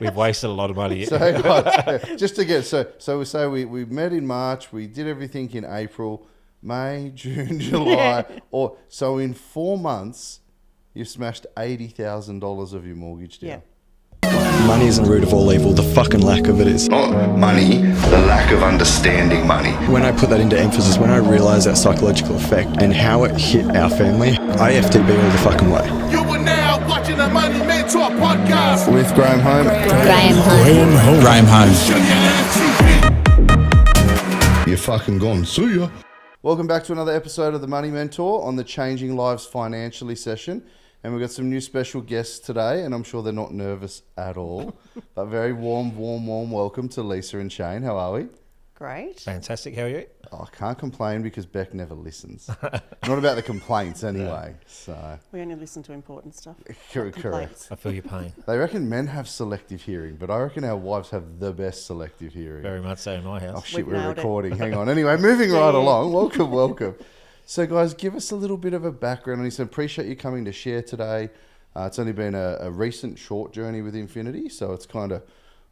we've wasted a lot of money. So just to get so we say we met in March, we did everything in April, May, June, July, or so in 4 months, you've smashed $80,000 of your mortgage down. Yeah. Money isn't the root of all evil, the fucking lack of it is. Not money, the lack of understanding money. When I put that into emphasis, when I realised that psychological effect and how it hit our family, I FTB all the fucking way. You are now watching the Money Mentor podcast With Graham Home. Graham Home. You're fucking gone. See ya. Welcome back to another episode of the Money Mentor on the Changing Lives Financially session. And we've got some new special guests today, and I'm sure they're not nervous at all. But very warm welcome to Lisa and Shane. How are we? Great. Fantastic. How are you? Oh, I can't complain because Beck never listens. Not about the complaints anyway. So We only listen to important stuff. correct. I feel your pain. They reckon men have selective hearing, but I reckon our wives have the best selective hearing. Very much so in my Oh house. shit, We've we're nailed it. recording. Hang on. Anyway, moving right along. Welcome. So guys, give us a little bit of a background on this. I appreciate you coming to share today. It's only been a recent short journey with Infinity, so it's kind of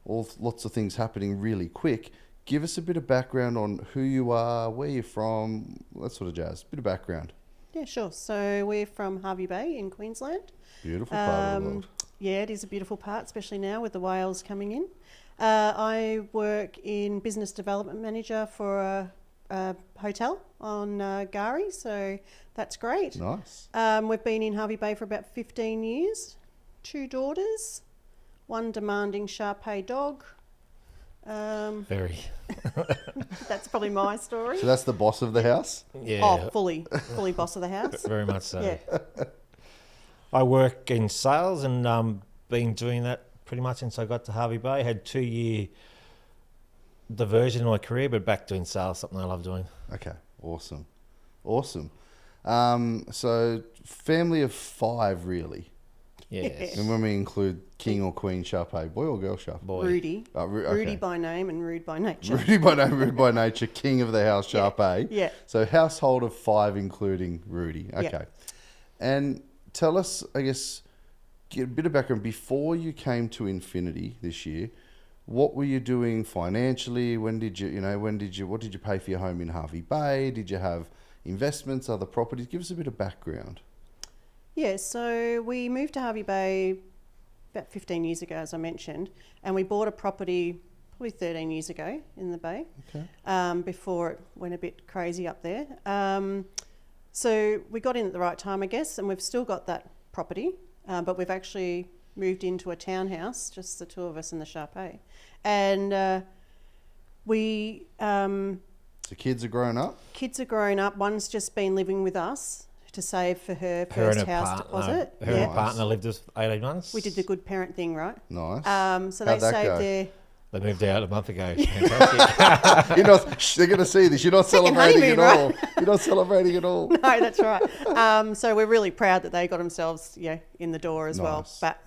lots of things happening really quick. Give us a bit of background on who you are, where you're from, that sort of jazz. Bit of background. Yeah, sure. So we're from Hervey Bay in Queensland. Beautiful part of the world. Yeah, it is a beautiful part, especially now with the whales coming in. I work in business development manager for a hotel on Gari, so that's great. Nice. We've been in Hervey Bay for about 15 years. 2 daughters, 1 demanding Shar-Pei dog. Very. That's probably my story. So that's the boss of the house? Yeah. Oh, fully boss of the house. Very much so. Yeah. I work in sales and been doing that pretty much since I got to Hervey Bay. Had 2-year diversion in my career, but back doing sales, something I love doing. Okay, awesome. So family of 5 really. Yes. And when we include King or Queen Shar-Pei, boy or girl Shar-Pei? Boy. Rudy. Okay. Rudy by name and rude by nature. Rudy by name, rude by nature, king of the house, Shar-Pei. Yeah. So household of 5, including Rudy. Okay. Yeah. And tell us, I guess, get a bit of background. Before you came to Infinity this year, what were you doing financially? What did you pay for your home in Hervey Bay? Did you have investments, other properties? Give us a bit of background. Yeah, so we moved to Hervey Bay about 15 years ago, as I mentioned, and we bought a property probably 13 years ago in the Bay, before it went a bit crazy up there. So we got in at the right time, I guess, and we've still got that property, but we've actually moved into a townhouse, just the 2 of us in the Shar-Pei. And So kids are grown up? kids are grown up. One's just been living with us to save for her Her first and her house partner. deposit. Her and her partner lived us 18 months. We did the good parent thing, right? Nice. So How'd they that saved go? their They moved out a month ago. Fantastic. They're going to see this. You're not celebrating at honeymoon, all. You're not celebrating at all. no, that's right. So we're really proud that they got themselves in the door as well. Nice. But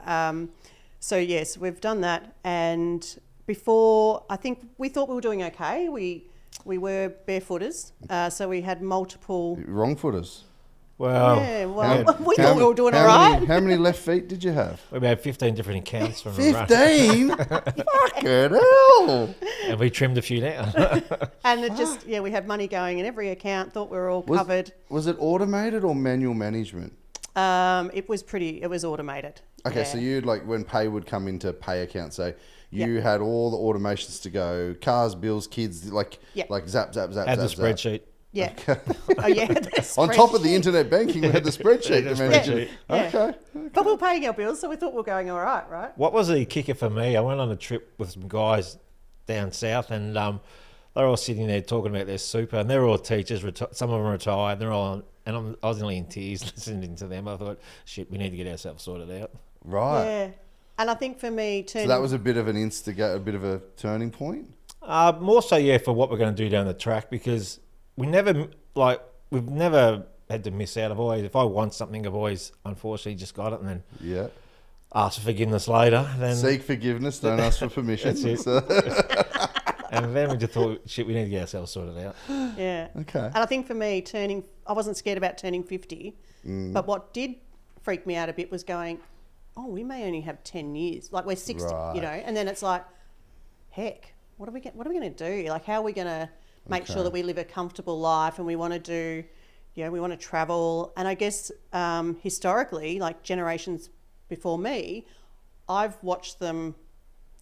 so yes, we've done that. And before, I think we thought we were doing okay. We were barefooters, so we had multiple. Wrong footers. Well, We thought we were doing all right. How many left feet did you have? we had 15 different accounts from the run. 15? Fucking hell. And we trimmed a few down. And it just, we had money going in every account, thought we were all covered. Was it automated or manual management? It was automated. Okay, yeah. so you'd when pay would come into pay account, so you had all the automations to go, cars, bills, kids, like zap, Had zap, the zap. spreadsheet. Yeah. Oh, yeah. On top of the internet banking, we had the spreadsheet to manage spreadsheet. it. Yeah. Okay. But we were paying our bills, so we thought we were going all right, right? What was the kicker for me? I went on a trip with some guys down south, and they're all sitting there talking about their super, and they're all teachers. Some of them are retired. They're all on, and I was nearly in tears listening to them. I thought, shit, we need to get ourselves sorted out. Right. Yeah. And I think for me, So that was a bit of an a bit of a turning point? More so, for what we're going to do down the track, because we've never had to miss out. If I want something, I've always unfortunately just got it, and then ask for forgiveness later. Then seek forgiveness, don't ask for permission. That's it. So- And then we just thought, shit, we need to get ourselves sorted out. Yeah. Okay. And I think for me, I wasn't scared about turning 50, but what did freak me out a bit was going, oh, we may only have 10 years. Like we're 60, Right. you know, and then it's like, heck, what are we going to do? Like, how are we going to make sure that we live a comfortable life, and we want to do, you know, we want to travel. And I guess historically, like generations before me, I've watched them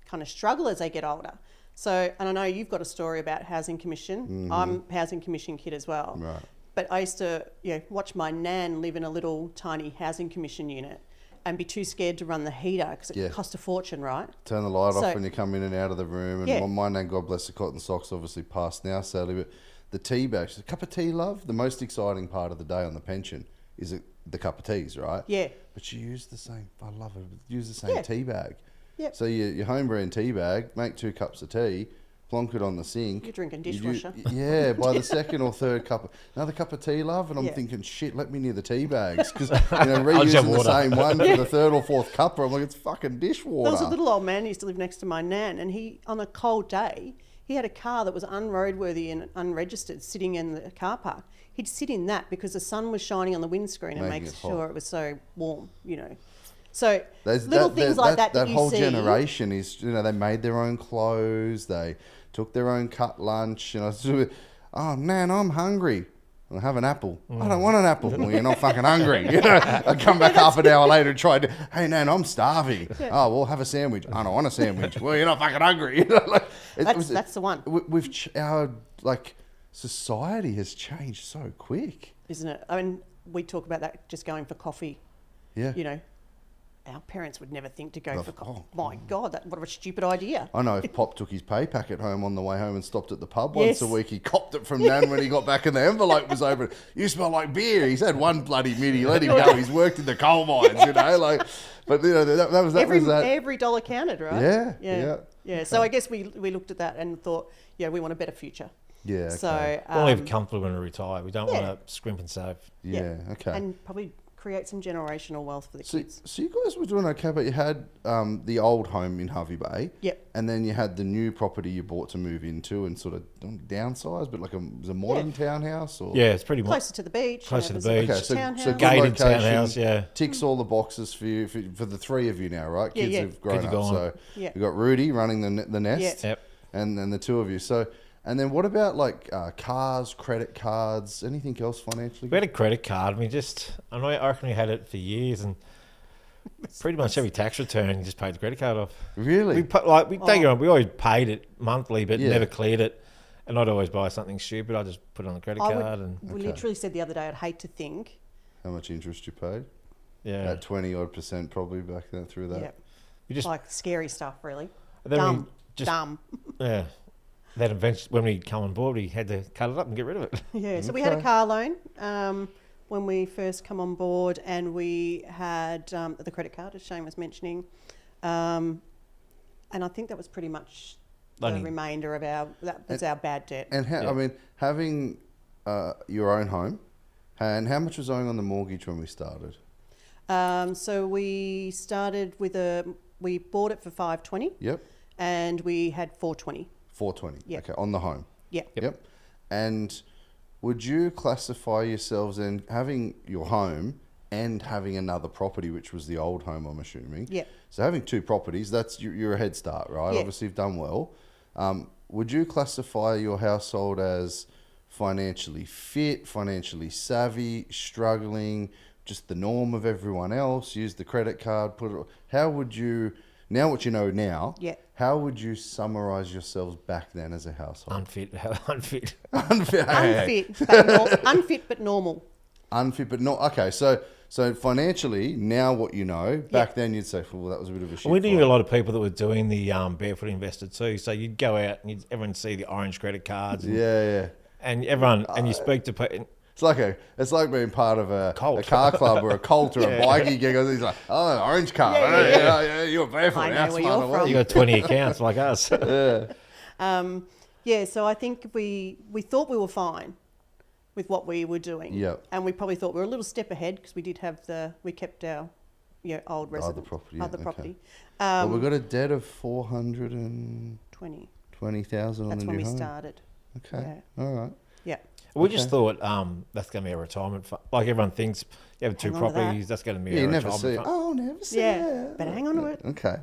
kind of struggle as they get older. So, and I know you've got a story about Housing Commission. I'm Housing Commission kid as well. Right. But I used to, you know, watch my nan live in a little tiny Housing Commission unit and be too scared to run the heater because it cost a fortune, right? Turn the light So- off when you come in and out of the room. And Yeah. my nan, God bless her, cotton socks, obviously passed now, sadly. But the tea bags, a cup of tea, love. The most exciting part of the day on the pension is the cup of teas, right? Yeah. But you use the same. I love it. Use the same Yeah. tea bag. Yep. So your home brand tea bag, make 2 cups of tea, plonk it on the sink. You're drinking You dishwasher. yeah, by the second or third cup, another cup of tea, love, and I'm Yeah. thinking, shit, let me near the tea bags because you know just have reusing the water. same one for the third or fourth cupper. I'm like, it's fucking dishwater. There was a little old man who used to live next to my nan, and he, on a cold day, he had a car that was unroadworthy and unregistered sitting in the car park. He'd sit in that because the sun was shining on the windscreen and Making make it sure hot. it was so warm, you know. So There's little things like that that you whole see. generation is, you know, they made their own clothes, they took their own cut lunch, and I was, oh, Nan, I'm hungry. I'll have an apple. I don't want an apple. Well, you're not fucking hungry. You know, I come back half an hour later and try to, hey, Nan, I'm starving. Oh, well, have a sandwich. I don't want a sandwich. Well, you're not fucking hungry. You know, like, That's the one. Our, like, society has changed so quick. Isn't it? I mean, we talk about that just going for coffee. Yeah. You know, our parents would never think to go Oh, for coffee. oh, My God, what a stupid idea. I know if Pop took his pay packet home on the way home and stopped at the pub once Yes. a week, he copped it from Nan when he got back and the envelope was open. You smell like beer. He's had one bloody mini. Let him go. He's worked in the coal mines, you know. Like, but you know that was that. Every dollar counted, right? Yeah. Yeah. So I guess we looked at that and thought, yeah, we want a better future. Yeah. Okay. So We want to live comfortable when we retire. We don't yeah. want to scrimp and save. yeah. Okay. and probably create some generational wealth for the kids. So you guys were doing okay, but you had the old home in Hervey Bay. Yep. And then you had the new property you bought to move into and sort of downsize, but like it was a modern townhouse or Yeah, it's pretty much Closer to the beach. Closer to there's the a beach. Okay, so townhouse. good gated location, townhouse. Yeah, ticks all the boxes for you for the 3 of you now, right? Yeah, Kids yeah. have grown Kids up, are gone. so Yeah. you got Rudy running the nest, Yeah. Yep. and then the 2 of you. So, and then what about like cars, credit cards, anything else financially? we had a credit card. I reckon we had it for years, and pretty much every tax return you just paid the credit card off. Really? Don't get on. We always paid it monthly, but Yeah. never cleared it. And I'd always buy something stupid. I just put it on the credit card, and We literally said the other day, I'd hate to think. How much interest you paid? yeah. At 20% probably back then through that. Yeah. We just Like scary stuff, really. and then we Dumb. just- Dumb. yeah. Then eventually, when we come on board, we had to cut it up and get rid of it. Yeah, so we had a Okay. car loan when we first come on board, and we had the credit card, as Shane was mentioning, and I think that was pretty much the Only- remainder of our bad debt. And how, Yeah. I mean, having your own home, and how much was owing on the mortgage when we started? So we started with we bought it for $520, Yep. and we had $420. 420. Yep. Okay, on the home. Yeah. Yep. And would you classify yourselves in having your home and having another property, which was the old home, I'm assuming? Yeah. So having 2 properties, that's you're a head start, right? Yeah. Obviously, you've done well. Would you classify your household as financially fit, financially savvy, struggling, just the norm of everyone else? Use the credit card. How would you? Now, what you know now, Yeah. how would you summarise yourselves back then as a household? Unfit. Unfit but normal. Unfit, but not okay. So financially, now what you know, back then you'd say, well, that was a bit of a shit. We knew fight. a lot of people that were doing the barefoot investor too. So you'd go out and everyone see the orange credit cards. And, Yeah. And everyone, and you speak to people. It's like being part of a Cult. car club or a cult or a bikie gig. He's like, oh, orange car. Yeah, you're barefoot. I know That's where fun. you're from. You got 20 accounts like us. Yeah, so I think we thought we were fine with what we were doing. Yep. And we probably thought we were a little step ahead because we kept our old residence. property, Other okay. property. Well, we've got a debt of 420,000 on That's the when new we home. started. Okay, Yeah. all right. Yeah. We just thought that's going to be a retirement fund. Like everyone thinks, you have 2 Hang on to properties, that's going to be Yeah, a you never retirement see it. fund. Oh, never see Yeah. it. Better hang on to it. Okay.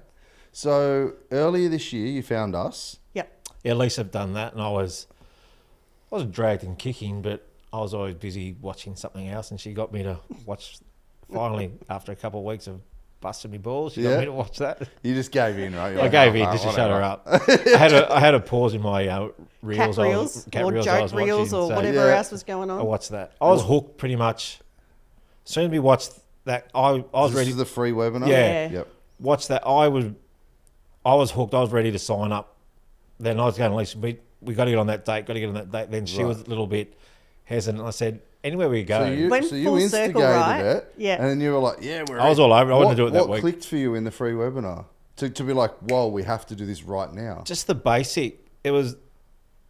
So earlier this year, you found us. Yep. Yeah, Lisa have done that, and I wasn't dragged and kicking, but I was always busy watching something else, and she got me to watch. Finally, after a couple of weeks of busting me balls, she got me to watch that. You just gave in, right? You're I like, gave "Oh, in no, just to shut whatever." her up. I had a pause in my reels, Cat reels cat or reels I joke was reels watching, or so whatever Yeah. else was going I on. watched that. I was hooked pretty much. As soon as we watched that, I was This ready. is the free webinar? Yeah. Yep. Watch that. I was hooked. I was ready to sign up. Then I was going, Lisa, we got to get on that date. Got to get on that date. Then she was a little bit hesitant. I said, anywhere we go. Went So you full instigated circle, right? it, Yeah. and then you were like, "Yeah, we're." I was all over it. I wanted to do it that What week. clicked for you in the free webinar to be like, "Whoa, we have to do this right now"? Just the basic. It was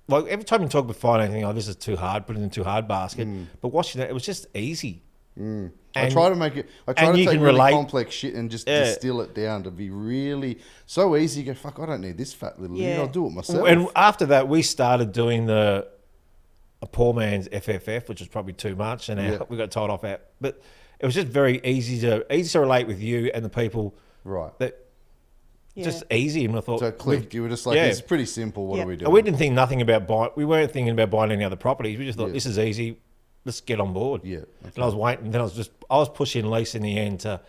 like every time you talk about finance, you think, oh, this is too hard. Put it in too hard basket. But watching that, it was just easy. I try to make it. I try and to you take can really relate- complex shit and just distill it down to be really so easy. You go, "Fuck, I don't need this fat little thing. Yeah. I'll do it myself." And after that, we started doing a poor man's FFF, which was probably too much, and we got told off out. But it was just very easy to relate with you and the people. Right. That Yeah. just easy, and I thought So it clicked. You were just like, yeah. "It's pretty simple. What Yeah. are we And doing?" we didn't think nothing about buying. We weren't thinking about buying any other properties. We just thought this is easy. Let's get on board. Yeah, And I was waiting. Then I was pushing Lisa in the end to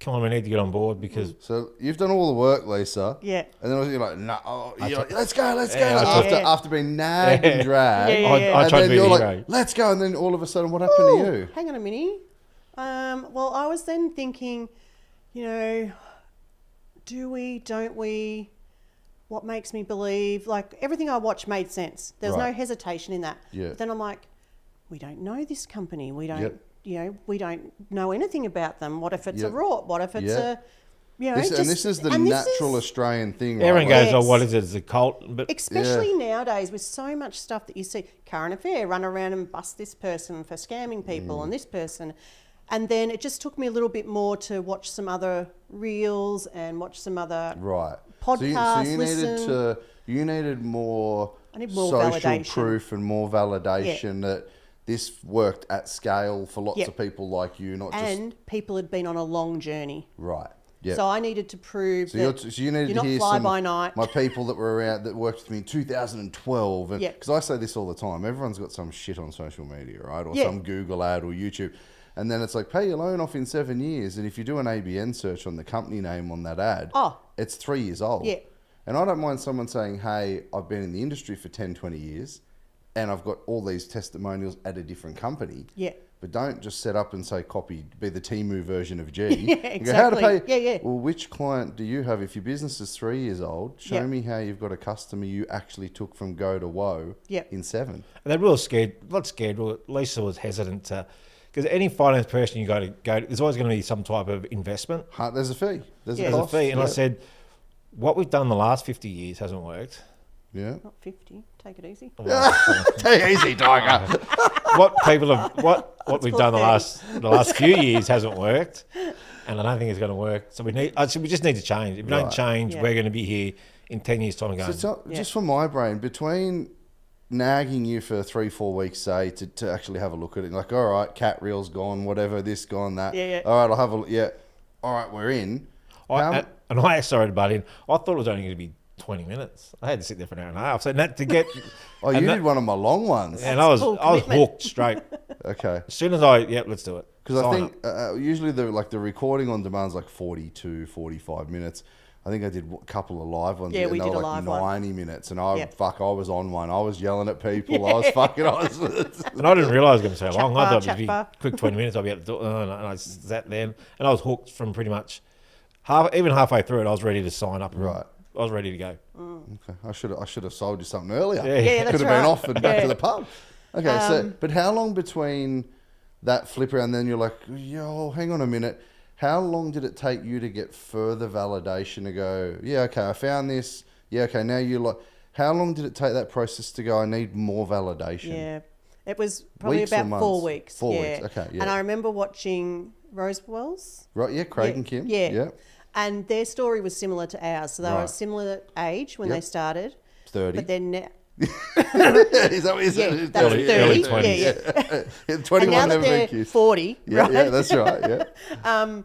come on. We need to get on board because So you've done all the work, Lisa. Yeah. And then you're like, "No, you're like, let's go." Yeah, I Like, after being nagged and dragged. Yeah, yeah, yeah. I And tried to then be you're the like, hero. "Let's go." And then all of a sudden, what happened to you? Hang on a minute. Well, I was then thinking, do we, don't we? What makes me believe? Like everything I watched made sense. There was no Right. hesitation in that. Yeah. But then I'm like, we don't know this company. We don't, Yep. we don't know anything about them. What if it's a Yep. rort? What if it's Yeah. This is the and natural is- Australian thing, right? everyone Like, goes, "Oh, Yes. what is it? It's a cult." But Especially nowadays with so much stuff that you see, current affair, run around and bust this person for scamming people and this person. And then it just took me a little bit more to watch some other reels and watch some other right. podcasts, So you needed more, I need more social validation. proof and more validation that this worked at scale for lots Yeah. of people like you, not just and people had been on a long journey. right. Yeah. So I needed to prove So that you needed you're to not hear fly some by night. my people that were around that worked with me in 2012, and Yeah. because I say this all the time, everyone's got some shit on social media, right, or Yeah. some Google ad or YouTube, and then it's like pay your loan off in 7 years, and if you do an ABN search on the company name on that ad, it's 3 years old. Yeah. And I don't mind someone saying, "Hey, I've been in the industry for 10, 20 years, and I've got all these testimonials at a different company." Yeah. But don't just set up and say copy, be the Temu version of G. Yeah, You go, exactly. how to pay? Yeah, yeah. Well, which client do you have? If your business is 3 years old, show Yeah. me how you've got a customer you actually took from go to woe Yeah. in 7. And they're real scared. Not scared. Well, Lisa was hesitant to, because any finance person you go to, there's always going to be some type of investment. There's a fee. There's Yeah. a There's a cost. fee. And I Yeah. said, what we've done the last 50 years hasn't worked. Yeah. Not 50. Take it easy. Take easy, Tiger. What people have, what we've called done the 30. last few years hasn't worked, and I don't think it's going to work. So we just need to change. If we don't Right. change, Yeah. we're going to be here in 10 years' time going. So just for my brain, between nagging you for 3-4 weeks, say, to actually have a look at it, like, all right, cat reel's gone, whatever, this gone, that. Yeah, yeah. All right, I'll have a look. Yeah. All right, we're in. Sorry to butt in. I thought it was only going to be 20 minutes. I had to sit there for an hour and a half. So that to get, Oh, you did one of my long ones. and I was full commitment. hooked straight. Okay. As soon as let's do it. Because I Sign think up. usually the recording on demand is like 42, 45 minutes. I think I did a couple of live ones. Yeah, and we they did were a like live one. 90 minutes. And I Yeah. was on one. I was yelling at people. I was fucking, And I didn't realise it was going to be so long. I bar, thought it'd be chat bar. quick 20 minutes. I'll be able to do it. And I sat there, and I was hooked from pretty much halfway through it. I was ready to sign up. Right. I was ready to go. Okay. I should have sold you something earlier. Yeah. Yeah, that's Could have been right. off and back Yeah. to the pub. Okay, but how long between that flip around, then you're like, yo, hang on a minute. How long did it take you to get further validation to go, yeah, okay, I found this. Yeah, okay, now you're like, how long did it take that process to go, I need more validation? Yeah. It was probably Weeks or about 4 months? weeks. 4 yeah. weeks, okay, yeah. And I remember watching Rosewell's. Right, yeah, Craig Yeah, and Kim. Yeah. Yeah. And their story was similar to ours. So they were Right. a similar age when Yep. they started. 30. But then Is that what you said? Yeah, that's Early 30. 20s. Yeah. 21 And now that never been they're kissed. 40, Yeah, right? yeah, that's right. Yeah.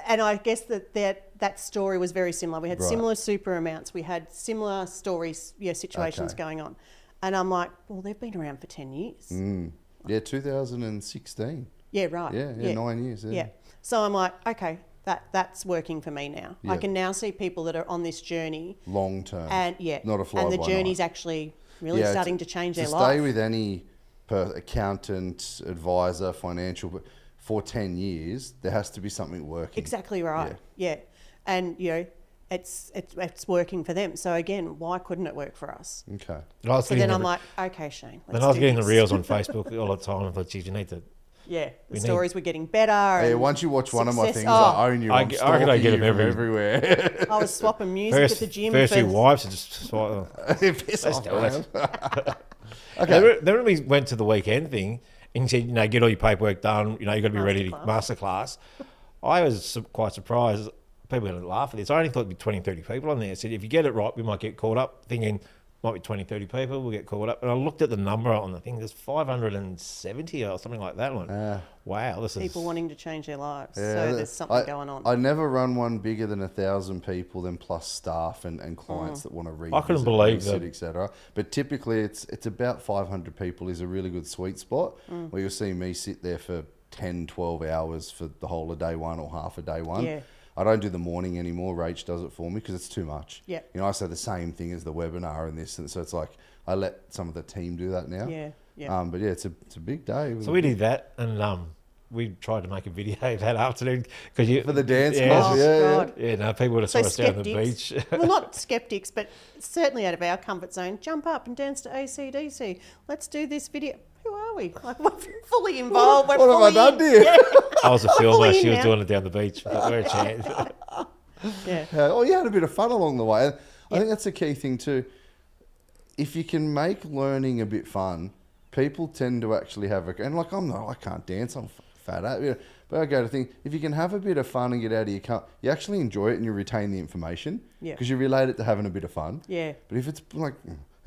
And I guess that story was very similar. We had Right. similar super amounts. We had similar stories, situations Okay. going on. And I'm like, well, they've been around for 10 years. Yeah, 2016. Yeah, right. Yeah, 9 years. Yeah. So I'm like, okay, that's working for me now. I Yeah. can now see people that are on this journey Long term. and not a fly and the by journey's night. actually really Yeah, starting to change their to life. stay with any accountant, advisor, financial, but for 10 years, there has to be something working. Exactly right. Yeah. And it's working for them. So again, why couldn't it work for us? Okay. And I was So getting then I'm the- like, okay, Shane. then I was getting the reels on Facebook all the time. I thought, geez, you need to. Yeah, the We stories were getting better. Yeah, and once you watch one of my success- things, oh, I own you. I I'm reckon I stalking get you them from everywhere. I was swapping music at the gym. First for- few wipes, just Piss let's off, do it. man. Okay. Then when we went to the weekend thing, and you said, get all your paperwork done. You got to be ready to masterclass. I was quite surprised. People are going to laugh at this. I only thought it'd be 20, 30 people on there. I said, if you get it right, we might get caught up. Thinking, might be 20, 30 people, we'll get caught up. And I looked at the number on the thing, there's 570 or something like that. I'm like, wow, this is... people wanting to change their lives. Yeah, So there's something going on. I never run one bigger than 1,000 people, then plus staff and clients that want to read. I couldn't believe that. etc. But typically, it's about 500 people is a really good sweet spot where you'll see me sit there for 10, 12 hours for the whole of day one or half of day one. Yeah. I don't do the morning anymore. Rach does it for me because it's too much. Yeah. I say the same thing as the webinar and this, and so it's like I let some of the team do that now. Yeah, yeah. But yeah, it's a big day. So we did that, and we tried to make a video that afternoon because you For the dance yeah, class, Oh, yeah. God. yeah, no, people would have So saw us down the skeptics, beach. well, not skeptics, but certainly out of our comfort zone, jump up and dance to AC/DC. Let's do this video. Who are we? Like, we're fully involved. We're What have I fully done in. to you? Yeah. I was a filmer; Fully she in was now. doing it down the beach. But we're a chance. Yeah. You had a bit of fun along the way. I think that's a key thing too. If you can make learning a bit fun, people tend to actually have and like I can't dance, I'm fat at, but I go to think, if you can have a bit of fun and get out of your you actually enjoy it and you retain the information because you relate it to having a bit of fun. Yeah. But if it's like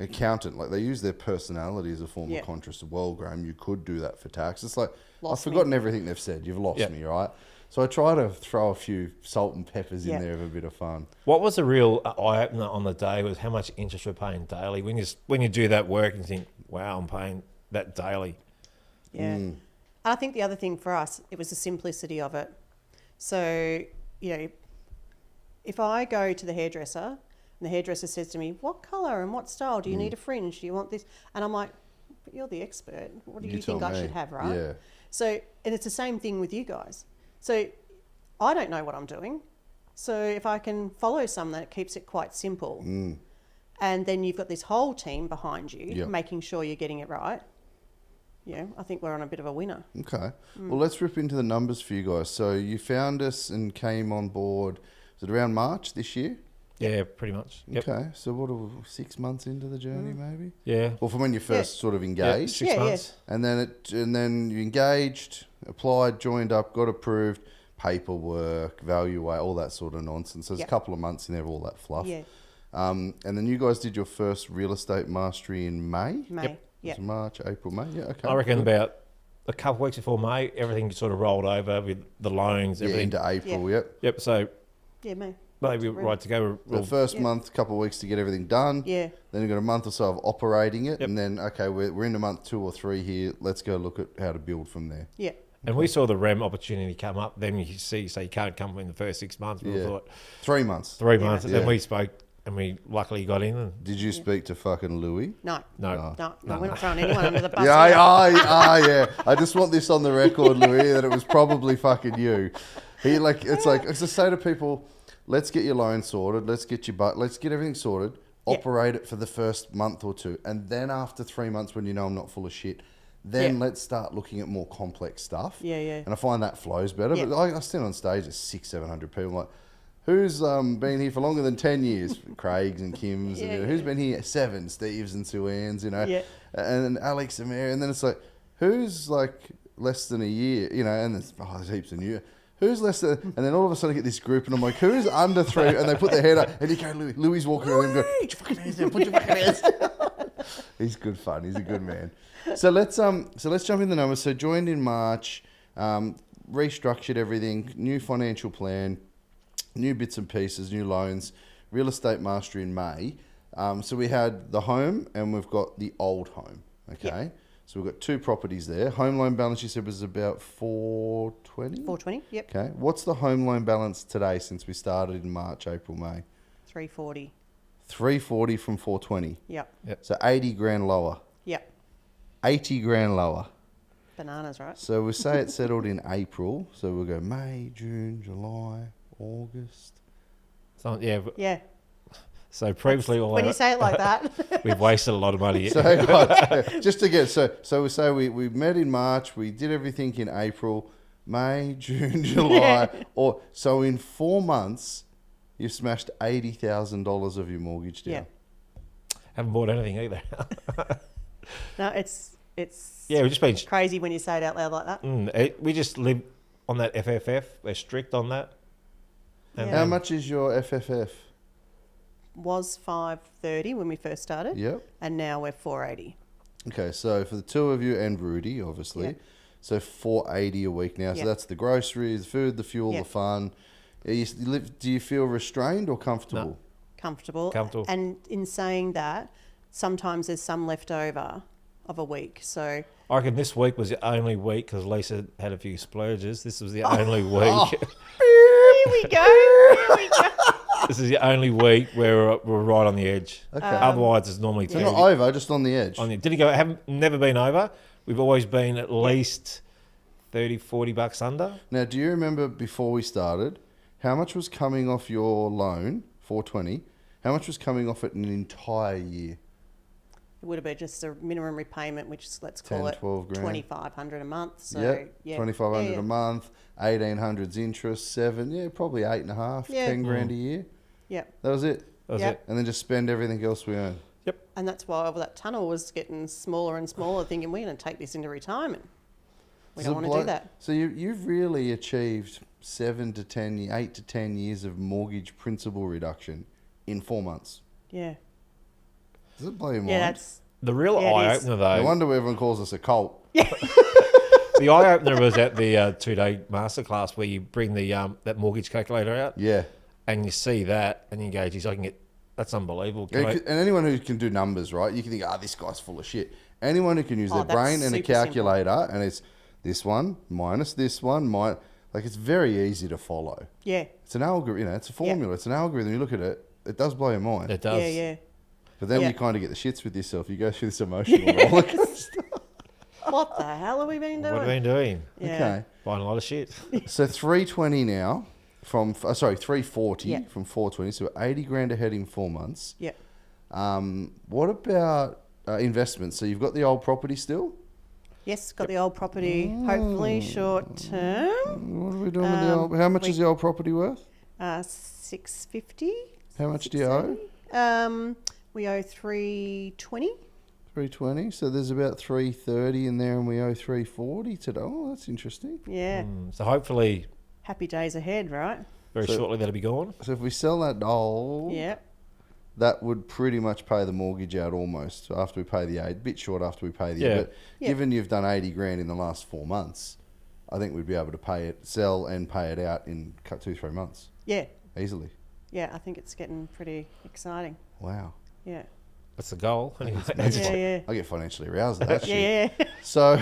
accountant, like they use their personality as a form Yeah. of contrast. Well, Graham, you could do that for tax. It's like, Lost I've forgotten everything they've said. You've lost Yeah. me, right? So I try to throw a few salt and peppers Yeah. in there of a bit of fun. What was the real eye opener on the day was how much interest we're paying daily. When you do that work and think, wow, I'm paying that daily. Yeah. And I think the other thing for us, it was the simplicity of it. So, if I go to the hairdresser and the hairdresser says to me, what colour and what style? Do you need a fringe? Do you want this? And I'm like, but you're the expert. What do you think tell I me. should have, right? Yeah. So, and it's the same thing with you guys. So I don't know what I'm doing. So if I can follow some that keeps it quite simple, and then you've got this whole team behind you Yep. making sure you're getting it right, I think we're on a bit of a winner. Okay. Well, let's rip into the numbers for you guys. So you found us and came on board, was it around March this year? Yeah, pretty much. Yep. Okay. So what are we, 6 months into the journey maybe? Yeah. Well, from when you first sort of Yeah, engaged. 6 Yeah, yeah. months. And then you engaged, applied, joined up, got approved, paperwork, value, all that sort of nonsense. There's Yep. a couple of months in there of all that fluff. Yeah. And then you guys did your first real estate mastery in May? May. Yeah. So March, April, May. Yeah, okay. I reckon Good. about a couple of weeks before May, everything sort of rolled over with the loans, Yeah, everything. into April, Yeah. yep. Yep, so Yeah, May. maybe right to go. The first month, couple of weeks to get everything done. Yeah. Then you've got a month or so of operating it. Yep. And then, okay, we're into month 2 or 3 here. Let's go look at how to build from there. Yeah. And we saw the REM opportunity come up. Then you see, so you can't come in the first 6 months. We Yeah. thought 3 months. 3 months. And Yeah. then we spoke and we luckily got in. And Did you speak to fucking Louis? No. no, No, we're not throwing anyone under the bus. Yeah, here. yeah. I just want this on the record, Louis, that it was probably fucking you. It's to say to people, let's get your loan sorted, let's get everything sorted, operate it for the first month or two, and then after 3 months when you know I'm not full of shit, then Yeah. let's start looking at more complex stuff. Yeah, yeah. And I find that flows better. Yeah. But I stand on stage at 600-700 people, I'm like, who's been here for longer than 10 years? Craig's and Kim's. Yeah, and, who's been here 7? Steve's and Sue Ann's, Yeah. and Alex and Mary. And then it's like, who's like less than a year? And there's heaps of new. Who's less than? And then all of a sudden I get this group and I'm like, who's under 3? And they put their hand up and you go, Louis walking around and go, put your fucking hands down, put your fucking hands down. He's good fun. He's a good man. So let's jump in the numbers. So joined in March, restructured everything, new financial plan, new bits and pieces, new loans, real estate mastery in May. So we had the home and we've got the old home. Okay. Yep. So we've got two properties there. Home loan balance, you said, was about 420? 420, yep. Okay. What's the home loan balance today since we started in March, April, May? 340. 340 from 420. Yep. So 80 grand lower. Yep. 80 grand lower. Bananas, right? So we say it settled in April. So we'll go May, June, July, August. So, yeah. Yeah. So previously, When you say it like that. we've wasted a lot of money. So guys, just to get so we say we met in March. We did everything in April, May, June, July, or so in 4 months, you've smashed $80,000 of your mortgage down. Yeah. Haven't bought anything either. No, it's Yeah, we've just been. crazy when you say it out loud like that. We just live on that FFF. We're strict on that. And How much is your FFF? Was 530 when we first started. Yep. And now we're 480. Okay, so for the two of you and Rudy, obviously, Yep. so 480 a week now. So Yep. that's the groceries, the food, the fuel, Yep. the fun. Do you feel restrained or comfortable? Comfortable. Comfortable. And in saying that, sometimes there's some left over of a week. So I reckon this week was the only week because Lisa had a few splurges. This was the only week. here we go. Here we go. This is the only week where we're right on the edge. Okay. Otherwise, it's normally So 30. not over, just on the edge. Did he go? Haven't never been over. We've always been at least 30, 40 bucks under. Now, do you remember before we started, how much was coming off your loan, 420? How much was coming off it in an entire year? It would have been just a minimum repayment, which is, let's call 10, it 12 grand. 2,500 a month. So Yep, yeah, 2,500 yeah. a month, 1,800's interest, 7, probably 8.5, Yeah. 10 grand a year. Yep. That was it. That was Yep. it. And then just spend everything else we own. And that's why that tunnel was getting smaller and smaller, thinking we're going to take this into retirement. We don't want to do that. So you've really achieved 8 to 10 years of mortgage principal reduction in 4 months. Yeah. Does it blow your mind? Yeah, that's The real Yeah, it eye is. opener, No though. wonder everyone calls us a cult. The eye opener was at the 2-day masterclass where you bring the that mortgage calculator out Yeah. and you see that and you go, geez, I can get. That's unbelievable. Can Yeah, I- and anyone who can do numbers, right? You can think, this guy's full of shit. Anyone who can use their that's brain and a super calculator, and it's this one minus this one, like it's very easy to follow. yeah. It's an algorithm, it's a formula, it's an algorithm. You look at it, it does blow your mind. It does. Yeah, yeah. But then Yeah. you kind of get the shits with yourself. You go through this emotional roller coaster. What the hell have we been doing? What have we been doing? Yeah. Okay. Buying a lot of shit. So 320 now from 340 Yeah. from 420. So 80 grand ahead in 4 months. Yeah. What about investments? So you've got the old property still? Yes, got the old property, hopefully short term. What are we doing with the old? How much is the old property worth? 650. How much do you owe? We owe 320. 320. So there's about 330 in there, and we owe 340 today. Oh, that's interesting. Yeah. So hopefully, Happy days ahead, right? very So- shortly that'll be gone. So if we sell that doll, Yeah. that would pretty much pay the mortgage out almost. So after we pay the 8, bit short after we pay the Yeah. But Yeah. given you've done 80 grand in the last 4 months, I think we'd be able to sell and pay it out in 2-3 months Yeah. easily. Yeah, I think it's getting pretty exciting. Wow. Yeah. That's the goal. Anyway. Yeah, yeah. I get financially aroused at that shit. Yeah, yeah. So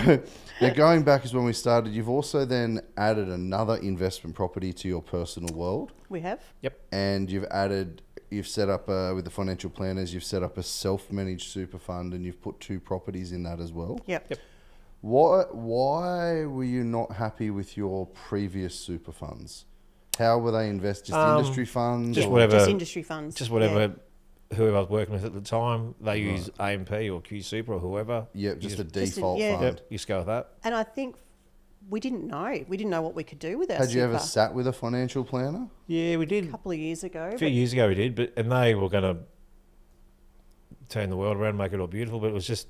now going back is when we started. You've also then added another investment property to your personal world, We have. and you've set up with the financial planners. You've set up a self-managed super fund, and you've put 2 properties in that as well. Yep. Why were you not happy with your previous super funds? How were they invested? Just industry funds? Just or- whatever. Just industry funds. Just Yeah. whatever. Whoever I was working with at the time, they use AMP or Q Super or whoever. Yeah, just a Just default yeah. fund. Yep, you just go with that. And I think we didn't know. We didn't know what we could do with our Had you super. ever sat with a financial planner? Yeah, we did. A couple of years ago. A few years ago we did, and they were going to turn the world around, make it all beautiful, but it was just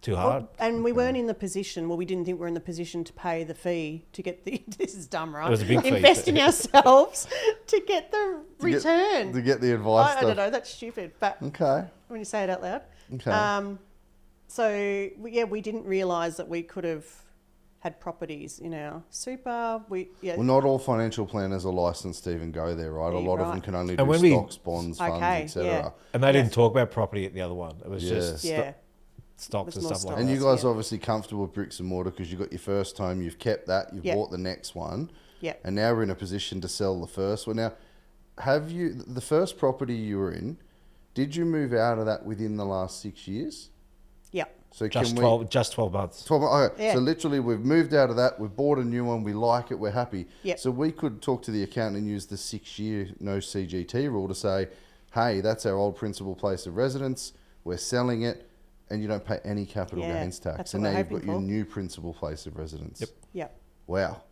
too hard. And we weren't in the position, we didn't think we were in the position to pay the fee to get the, this is dumb, right? It was a big fee. Invest in ourselves to get the return. To get the advice. I don't know, that's stupid. But Okay. when you say it out loud. Okay. So, we didn't realise that we could have had properties in our super. Well, not all financial planners are licensed to even go there, right? A Yeah, lot of right. them can only And do when we- stocks, bonds, funds, Okay, etc. yeah. And they didn't talk about property at the other one. It was Yeah. just Yeah. stocks It and was more stuff like stocks. And that. you guys Yeah. obviously comfortable with bricks and mortar because you got your first home, you've kept that, you've Yep. bought the next one, Yep. and now we're in a position to sell the first one. Now, have you the first property you were in? Did you move out of that within the last 6 years? Yep. So Just can 12 months. 12 okay. Yeah. So literally, we've moved out of that. We've bought a new one. We like it. We're happy. Yep. So we could talk to the accountant and use the 6-year no CGT rule to say, hey, that's our old principal place of residence. We're selling it, and you don't pay any capital Yeah, gains tax. that's And what now we're you've got hoping your for. new principal place of residence. Yep. Yep. Wow.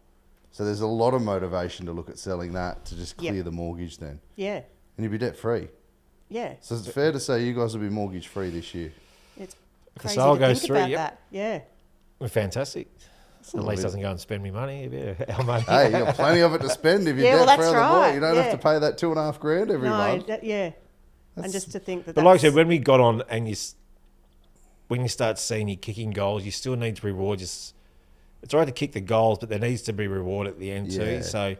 So there's a lot of motivation to look at selling that to just Yep. clear the mortgage then. Yeah. And you'll be debt free. Yeah. So it's fair to say you guys will be mortgage free this year. It's the crazy sale to goes think through, about yep. that. Yeah. We're fantastic. At lot least of- doesn't go and spend me money. Yeah, our money. Hey, you got plenty of it to spend if you're Yeah, well, debt that's free on the board. right, You don't have yeah. to pay that $2,500 every month. Yeah. And just to think that But like I that's, said, when we got on and when you start seeing you kicking goals, you still need to reward It's all right to kick the goals, but there needs to be reward at the end Yeah. too. So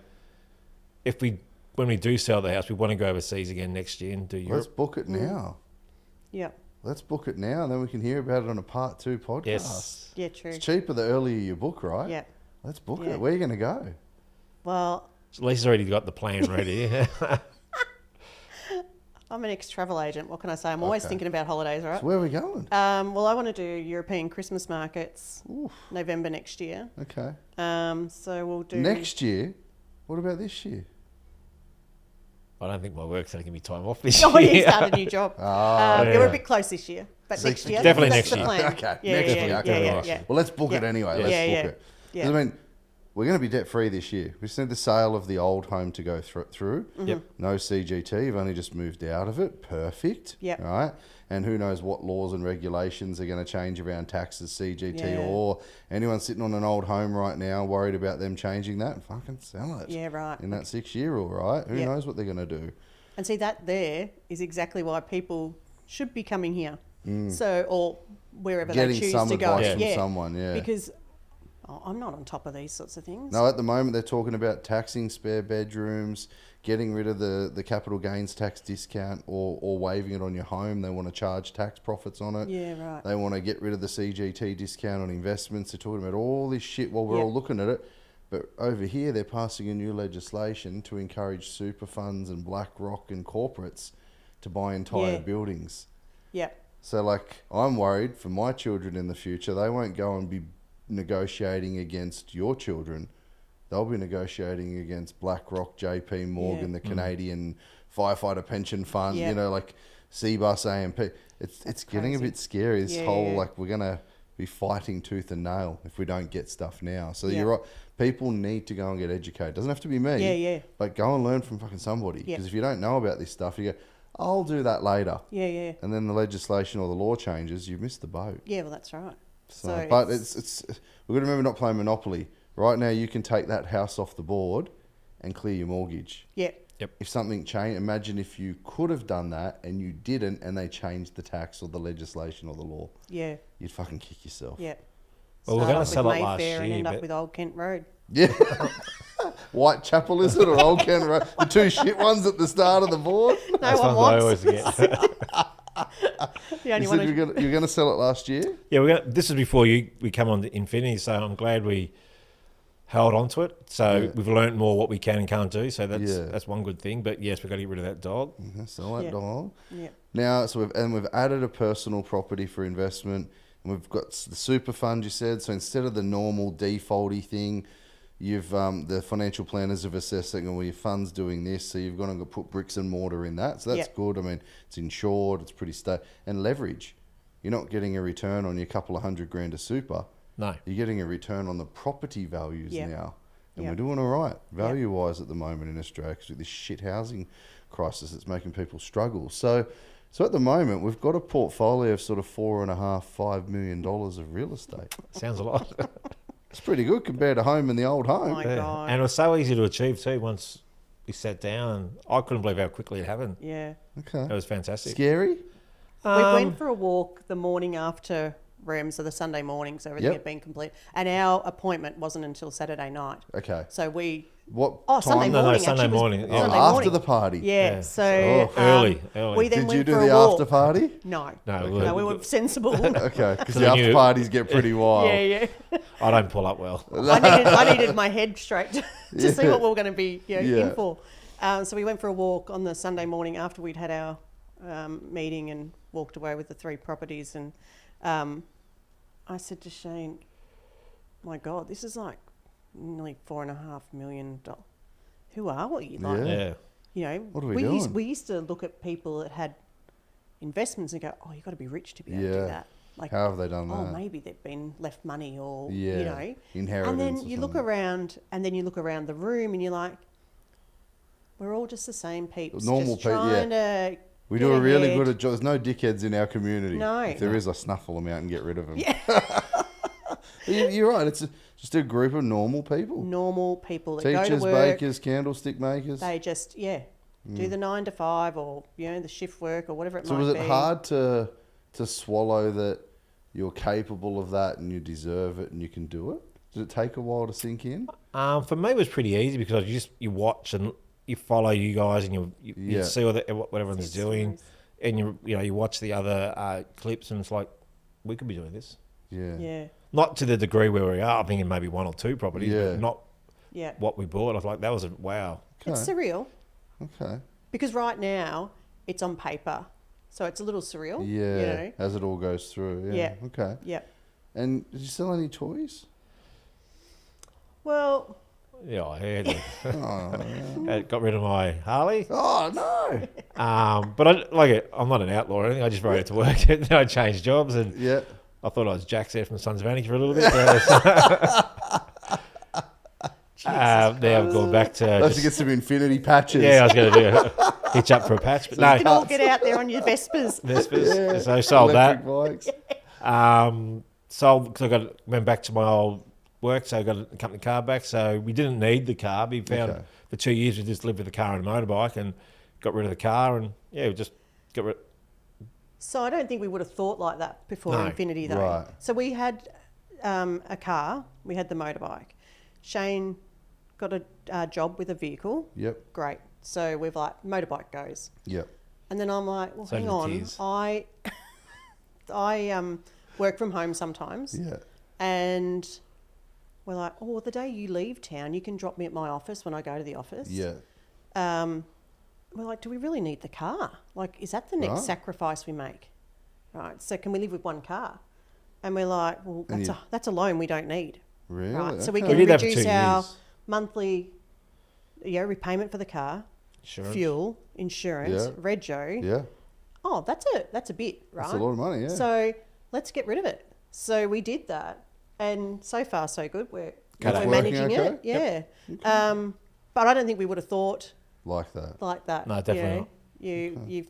when we do sell the house, we want to go overseas again next year and do Let's Europe. book it now. yeah. Let's book it now, and then we can hear about it on a part 2 podcast. Yes. Yeah, true. It's cheaper the earlier you book, right? Yeah. Let's book Yeah. it. Where are you going to go? Well, So Lisa's already got the plan ready. I'm an ex-travel agent. What can I say? I'm always Okay. thinking about holidays, right? So where are we going? Well, I want to do European Christmas markets Oof. November next year. Okay. So we'll do Next year? What about this year? I don't think my work's going to give me time off this Oh, year. you start a new job. Ah, Yeah, we're a bit close this year, but So next year. definitely that's next the year. plan. Okay, Yeah, next yeah, year. yeah, Okay, yeah, right. yeah. Well, let's book it Yeah. anyway. Yeah, Let's yeah, book it. yeah. 'Cause, I mean, we're going to be debt free this year. We just need the sale of the old home to go through. Yep. No CGT. You've only just moved out of it. Perfect. Yep. All right. And who knows what laws and regulations are going to change around taxes, CGT, Yeah. or anyone sitting on an old home right now worried about them changing that. Fucking sell it. Yeah, right. In that 6-year rule, right? Who Yep. knows what they're going to do? And see, that there is exactly why people should be coming here. So, or wherever Mm. Getting they choose some to go. advice from someone, yeah. Because I'm not on top of these sorts of things. No, at the moment they're talking about taxing spare bedrooms, getting rid of the capital gains tax discount, or waiving it on your home. They want to charge tax profits on it. Yeah, right. They want to get rid of the CGT discount on investments. They're talking about all this shit while we're Yep. all looking at it. But over here, they're passing a new legislation to encourage super funds and BlackRock and corporates to buy entire Yeah. buildings. Yep. So, like, I'm worried for my children in the future. They won't go and be negotiating against your children. They'll be negotiating against BlackRock, JP Morgan, Yeah. the Canadian Firefighter Pension Fund, Yeah. you know, like CBUS, AMP. It's getting a crazy. bit scary, this Yeah, whole, yeah. like, we're going to be fighting tooth and nail if we don't get stuff now. So Yeah. you're right. People need to go and get educated. Doesn't have to be me. Yeah, yeah. But go and learn from fucking somebody. Yeah. Because if you don't know about this stuff, you go, I'll do that later. Yeah, yeah. And then the legislation or the law changes, you've missed the boat. Yeah, well, that's right. So, but it's we've got to remember not playing Monopoly. Right now, you can take that house off the board and clear your mortgage. Yeah. If something changed, imagine if you could have done that and you didn't, and they changed the tax or the legislation or the law. Yeah. You'd fucking kick yourself. Yeah. Well, we're Start gonna off sell with it last Mayfair and year, end up but- with Old Kent Road. Yeah. Whitechapel, is it, or Old Kent Road? The two shit ones at the start of the board. No That's one one I wants. always get. The only You one. said you were going to sell it last year? Yeah, this is before we come on to Infinity, so I'm glad we held on to it. So Yeah. we've learned more what we can and can't do. So Yeah. that's one good thing. But yes, we've got to get rid of that dog. Yeah, sell that Yeah. dog. Yeah. Now, so we've added a personal property for investment, and we've got the super fund. You said so instead of the normal defaulty thing, you've the financial planners have assessed that, well, your fund's doing this, so you've got to put bricks and mortar in that. So that's Yep. good. I mean, it's insured, it's pretty stable, and leverage. You're not getting a return on your couple of $100,000 of super. No. You're getting a return on the property values Yep. now. And Yep. we're doing all right value-wise at the moment in Australia because with this shit housing crisis, it's making people struggle. So So at the moment, we've got a portfolio of sort of $4.5 million of real estate. Sounds a lot. It's pretty good compared to home in the old home. Oh my God. And it was so easy to achieve too once we sat down. And I couldn't believe how quickly it happened. Yeah. Okay. It was fantastic. Scary? We went for a walk the morning after REM, so the Sunday morning, so everything Yep. had been complete. And our appointment wasn't until Saturday night. Okay. So we... What Oh, time? Sunday No, morning. Sunday actually was morning. Oh, Sunday after morning. the party. Yeah. Yeah. So Early. We then Did went you do for the a walk. after party? No. No, We were sensible. Okay, because So the after you- parties get pretty wild. yeah. I don't pull up well. I needed my head straight to see Yeah. what we were going to be Yeah. in for. So we went for a walk on the Sunday morning after we'd had our meeting and walked away with the 3 properties. And I said to Shane, my God, this is like nearly $4.5 million. Who are we? Like, Yeah. Yeah. you know, What are we doing? We used to look at people that had investments and go, oh, you've got to be rich to be able to Yeah. do that. Like, How have they done oh, that? maybe they've been left money or, Yeah. you know. Inheritance And then or you look something. around the room and you're like, we're all just the same people. Normal just people, yeah. trying to We get do a really ahead. good job. There's no dickheads in our community. No. If there is, I snuffle them out and get rid of them. Yeah. You're right. It's just a group of normal people. Normal people that go Teachers, to work. bakers, candlestick makers. They just, do the 9 to 5 or, the shift work or whatever it So might was be. it hard to swallow that you're capable of that and you deserve it and you can do it? Did it take a while to sink in? For me, it was pretty easy because you watch and you follow you guys and you Yeah. see what everyone's doing, and you watch the other clips and it's like we could be doing this. Yeah. Yeah. Not to the degree where we are. I'm thinking maybe 1 or 2 properties, Yeah. but not Yeah. what we bought. I was like, that was a wow. It's surreal Okay. because right now it's on paper. So it's a little surreal. Yeah. You know? As it all goes through. Yeah. Yeah. Okay. Yeah. And did you sell any toys? Well, Yeah, I heard. I got rid of my Harley. Oh, no. But I like it. I'm not an outlaw or anything. I just rode it to work. Then I changed jobs and Yeah. I thought I was Jack's there from the Sons of Anarchy for a little bit. Now I've gone back to. Let's get some infinity patches. Yeah, I was going to hitch up for a patch, but you can all no. get out there on your Vespers. Vespers. So I sold Electric that. bikes. Sold because went back to my old work, so I got a company car back. So we didn't need the car. We found Okay. for 2 years we just lived with a car and a motorbike, and got rid of the car, and we just got rid. So I don't think we would have thought like that before No. Infinity, though. Right. So we had a car, we had the motorbike. Shane got a job with a vehicle. Yep. Great. So we've like, motorbike goes. Yep. And then I'm like, well, So hang did the on. tears. I work from home sometimes. Yeah. And we're like, oh, well, the day you leave town, you can drop me at my office when I go to the office. Yeah. We're like, do we really need the car? Like, is that the next Right. sacrifice we make? Right. So can we live with one car? And we're like, well, And that's a loan we don't need. Really? Right. So we Okay. can We did that for reduce 2 our years. monthly repayment for the car, Insurance. fuel, insurance, Yeah. rego. Yeah. Oh, that's a bit, right? That's a lot of money, yeah. So let's get rid of it. So we did that, and so far so good. We're Working managing okay? it, yeah. But I don't think we would have thought Like that. like that. No, definitely not.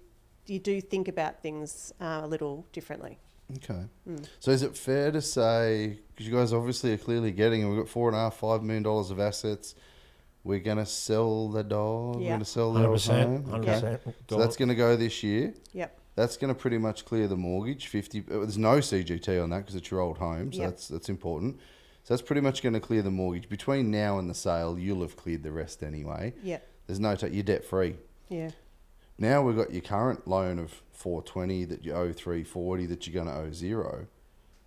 You do think about things a little differently. Okay. Mm. So is it fair to say, because you guys obviously are clearly getting, and we've got $4.5 million of assets, we're going to sell the dog, we're Yeah. going to sell the old 100%. home? 100%. So that's going to go this year. Yep. That's going to pretty much clear the mortgage. 50. There's no CGT on that because it's your old home, so Yep. that's important. So that's pretty much going to clear the mortgage. Between now and the sale, you'll have cleared the rest anyway. Yep. There's no you're debt free. Yeah. Now we've got your current loan of 420 that you owe 340 that you're going to owe 0.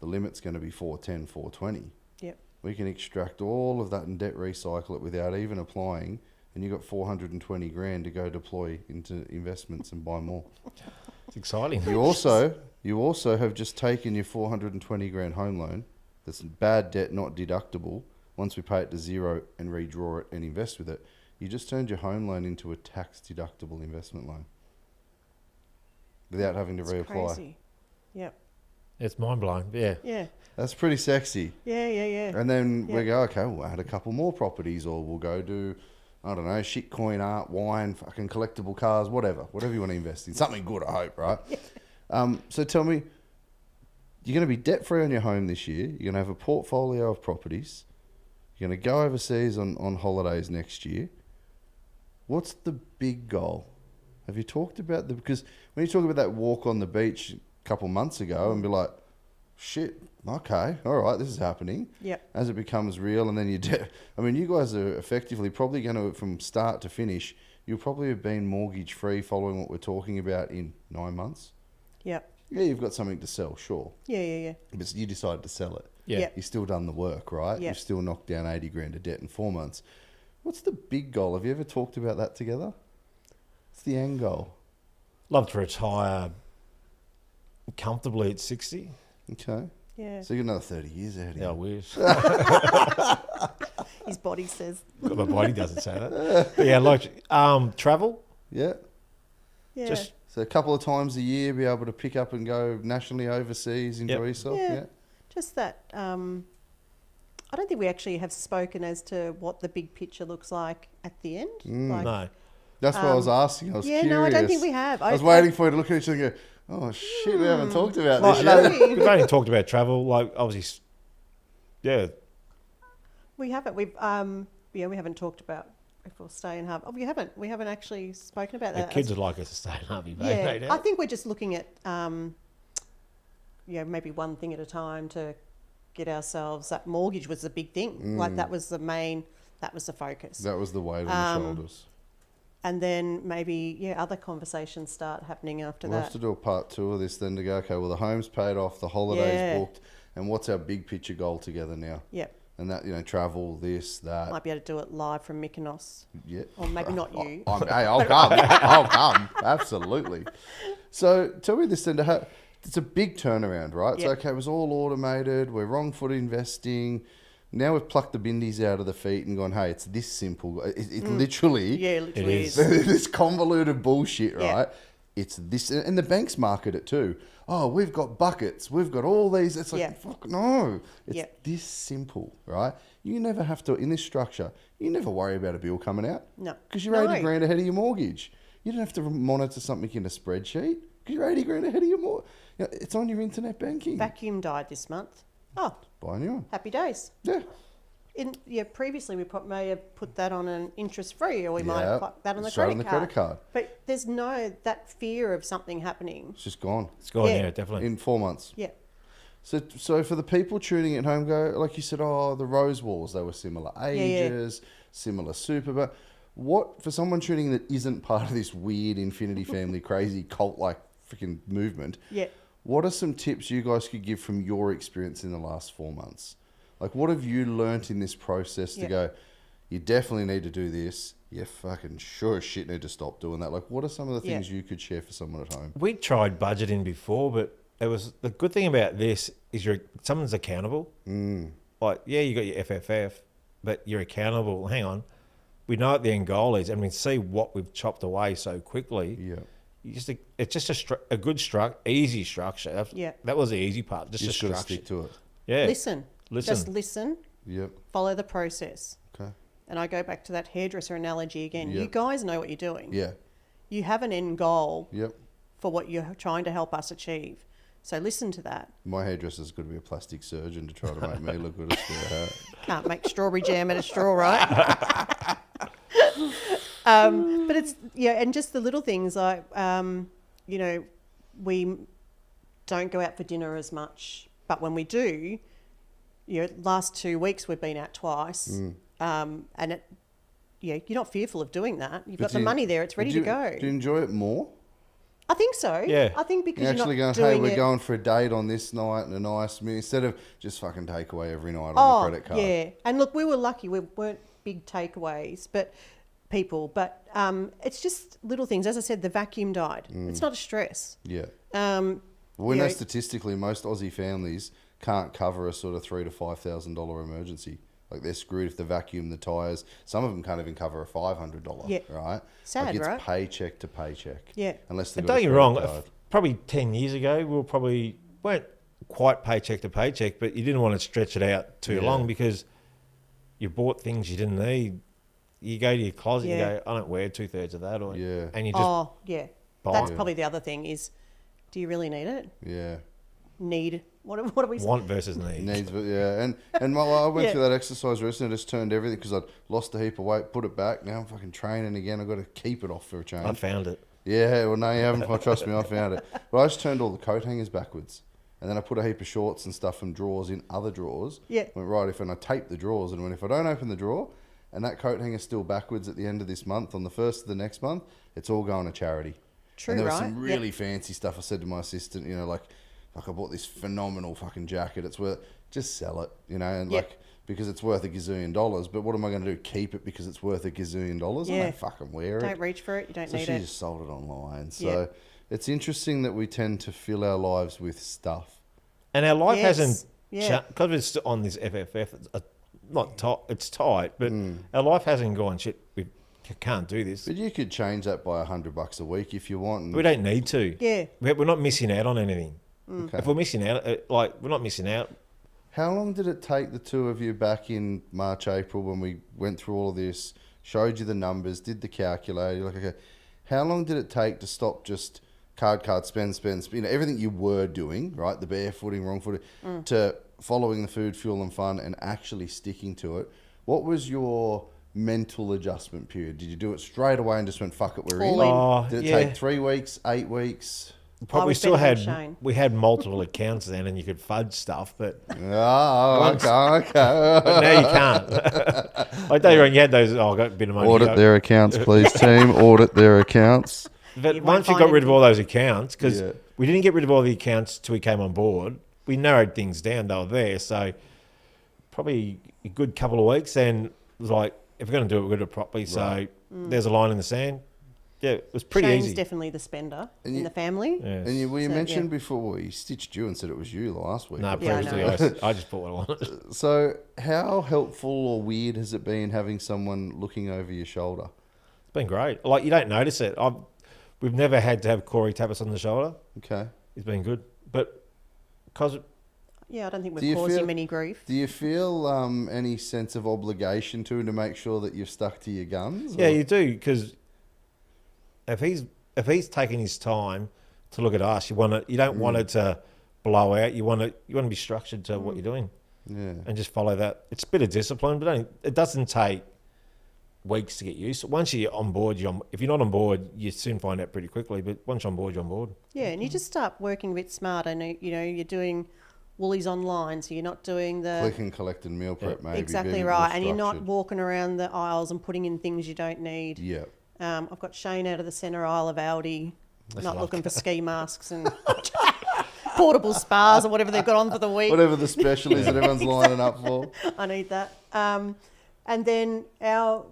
The limit's going to be 410, 420. Yep. We can extract all of that and debt recycle it without even applying, and you've got 420 grand to go deploy into investments and buy more. It's exciting. You also have just taken your 420 grand home loan. That's bad debt, not deductible. Once we pay it to 0 and redraw it and invest with it, you just turned your home loan into a tax deductible investment loan without having to It's reapply. crazy. Yep. It's mind blowing. Yeah. Yeah. That's pretty sexy. Yeah. And then we Yeah. go, okay, we'll add a couple more properties, or we'll go do I don't know, shitcoin, art, wine, fucking collectible cars, whatever you want to invest in. Something good, I hope, right? So tell me, you're going to be debt-free on your home this year. You're going to have a portfolio of properties. You're going to go overseas on holidays next year. What's the big goal? Have you talked about because when you talk about that walk on the beach a couple months ago and be like, shit, okay, all right, this is happening. Yep. As it becomes real, and then you guys are effectively probably going to, from start to finish, you'll probably have been mortgage free following what we're talking about in 9 months. Yep. Yeah, you've got something to sell, sure. Yeah. But you decided to sell it. Yeah. Yep. You've still done the work, right? Yep. You've still knocked down 80 grand of debt in 4 months. What's the big goal? Have you ever talked about that together? What's the end goal? Love to retire comfortably at 60. Okay. Yeah. So you got another 30 years ahead of you. Yeah, I wish. His body says. My body doesn't say that. But yeah, like travel. Yeah. Yeah. Just So a couple of times a year, be able to pick up and go nationally overseas, enjoy Yep. yourself. Yeah. Yeah. Just that. I don't think we actually have spoken as to what the big picture looks like at the end. Like, no. That's what I was asking. I was curious. no, I don't think we have. I was waiting for you to look at each other and go, oh shit, we haven't talked about this Like, yet. we've only talked about travel. Like obviously, yeah. We haven't. We haven't talked about if we'll stay in Harvey. Oh, we haven't. We haven't actually spoken about The that. kids would like us to stay in Hervey Bay. Yeah, no doubt. I think we're just looking at, maybe one thing at a time to get ourselves. That mortgage was the big thing. Like that was the focus. That was the weight on the shoulders. And then maybe, other conversations start happening after We'll that. have to do a part 2 of this then to go, okay, well, the home's paid off, the holiday's Yeah. booked, and what's our big picture goal together now? Yep. And that, travel, this, that. Might be able to do it live from Mykonos. Yeah. Or maybe not you. Hey, I'll come. I'll come. Absolutely. So tell me this then. It's a big turnaround, right? Yep. So, okay, it was all automated. We're wrong foot investing. Now we've plucked the bindies out of the feet and gone, hey, it's this simple. It literally, Yeah, literally It is. this convoluted bullshit, Yeah. right? It's this, and the banks market it too. Oh, we've got buckets. We've got all these. It's like, Yeah. fuck no. It's Yeah. this simple, right? You never have to, in this structure, you never worry about a bill coming out. No. Because you're 80 grand ahead of your mortgage. You don't have to monitor something in a spreadsheet because you're 80 grand ahead of your mortgage. It's on your internet banking. Vacuum died this month. Oh, Buy a new one. happy days. Yeah. Previously we may have put that on an interest-free, or we might Yeah. have put that on the Straight credit on the card. credit card. But there's that fear of something happening. It's just gone It's gone, Yeah. yeah, definitely. in 4 months. Yeah. So for the people tuning at home, go, like you said, the Rose Walls, they were similar ages, similar super. But what, for someone tuning in that isn't part of this weird Infinity Family crazy cult-like freaking movement, Yeah. what are some tips you guys could give from your experience in the last 4 months? Like, what have you learnt in this process to go, you definitely need to do this, you fucking sure as shit need to stop doing that? Like, what are some of the things you could share for someone at home? We tried budgeting before, but it was the good thing about this is someone's accountable. Like, yeah, you got your FFF, but you're accountable. Hang on, we know what the end goal is, and we see what we've chopped away so quickly. Yeah. It's just a good easy structure. Yeah. That was the easy part. Just a Just got to structure. stick to it. Yeah. Listen. Just listen. Yep. Follow the process. Okay. And I go back to that hairdresser analogy again. Yep. You guys know what you're doing. Yeah. You have an end goal Yep. for what you're trying to help us achieve. So listen to that. My hairdresser's got to be a plastic surgeon to try to make me look good as a hat. Can't make strawberry jam out of straw, right? But it's, and just the little things like, we don't go out for dinner as much, but when we do, last 2 weeks we've been out twice, and you're not fearful of doing that. You've got the money there; it's ready to go. Do you enjoy it more? I think so. Yeah. I think because You're you're actually not going, hey, doing we're it. going for a date on this night and a nice meal, instead of just fucking takeaway every night on the credit card. Yeah, and look, we were lucky. We weren't big takeaways, but it's just little things. As I said, the vacuum died. It's not a stress. Yeah. you We know know- statistically most Aussie families can't cover a sort of $3,000 to $5,000 emergency. Like, they're screwed if they vacuum the tyres. Some of them can't even cover a $500, Yeah. right? Sad, like, it's right? paycheck to paycheck. Yeah. Unless they've And got don't a get me credit wrong, card. probably 10 years ago, weren't quite paycheck to paycheck, but you didn't want to stretch it out too long because you bought things you didn't need you go to your closet, Yeah. you go, I don't wear 2/3 of that, or Yeah. and you just Oh, yeah. buy That's it. probably the other thing is, do you really need it? Yeah. Need. What are we saying? want versus need. Needs, but yeah, and I went Yeah. through that exercise recently. I just turned everything because I'd lost a heap of weight, put it back. Now I'm fucking training again. I've got to keep it off for a change. I found it. Yeah, well, no, you haven't. Trust me, I found it. But I just turned all the coat hangers backwards, and then I put a heap of shorts and stuff and drawers in other drawers. Yeah. Went right if, and I taped the drawers, and if I don't open the drawer, and that coat hanger's still backwards at the end of this month, on the first of the next month, it's all going to charity. True, and there was right? some really fancy stuff. I said to my assistant, you know, like I bought this phenomenal fucking jacket. It's worth, just sell it, you know, and Yep. like, because it's worth $1 gazillion. But what am I going to do? Keep it because it's worth $1 gazillion? I Yeah. don't fucking wear it. Don't reach for it. You don't So need she it. just sold it online. So Yeah. it's interesting that we tend to fill our lives with stuff. And our life Yes. hasn't Yeah. because it's on this FFF. It's not tight. It's tight, but our life hasn't gone shit. We can't do this. But you could change that by $100 a week if you want. And We don't need to. Yeah. We're not missing out on anything. Okay. If we're missing out, we're not missing out. How long did it take the two of you back in March, April when we went through all of this, showed you the numbers, did the calculator? Like, okay, how long did it take to stop just card, spend, you know, everything you were doing, right? The barefooting, wrong footing, to following the food, fuel and fun and actually sticking to it. What was your mental adjustment period? Did you do it straight away and just went, fuck it, we're All in? in. Oh, Did it yeah. take 3 weeks, 8 weeks? Probably we still better than had Shane. we had multiple accounts then, and you could fudge stuff, but Oh, okay. but now you can't. Like they you had those. Oh, I got a bit of money. Audit their accounts, please, team. Audit their accounts. But You won't once you find got rid of anything. all those accounts, because Yeah. we didn't get rid of all the accounts till we came on board, we narrowed things down. They were there, so probably a good couple of weeks. Then it was like, if we're going to do it, we're going to do it properly. So there's a line in the sand. Yeah, it was pretty Shane's easy. definitely the spender And in you- the family. Yeah. And you So, mentioned yeah. before, well, you stitched you and said it was you last week. No, Yeah, I previously I just bought what I wanted. So how helpful or weird has it been having someone looking over your shoulder? It's been great. Like you don't notice it. We've never had to have Corey tap us on the shoulder. Okay. It's been good, but because Yeah, I don't think Do we've you caused feel- him any grief. Do you feel any sense of obligation to make sure that you've stuck to your guns? yeah, or- you do because if he's taking his time to look at us, you don't want it to blow out. You want to be structured to what you're doing Yeah. and just follow that. It's a bit of discipline, but it doesn't take weeks to get used to. Once you're on board, if you're not on board, you soon find out pretty quickly. But once you're on board, you're on board. Yeah, and you just start working a bit smarter. And you're doing Woolies online, so you're not doing the Click and collect and meal prep, maybe. exactly being right, more and you're not structured. walking around the aisles and putting in things you don't need. Yeah. I've got Shane out of the centre aisle of Aldi, not looking for ski masks and portable spas or whatever they've got on for the week. Whatever the special is that everyone's lining up for. I need that. And then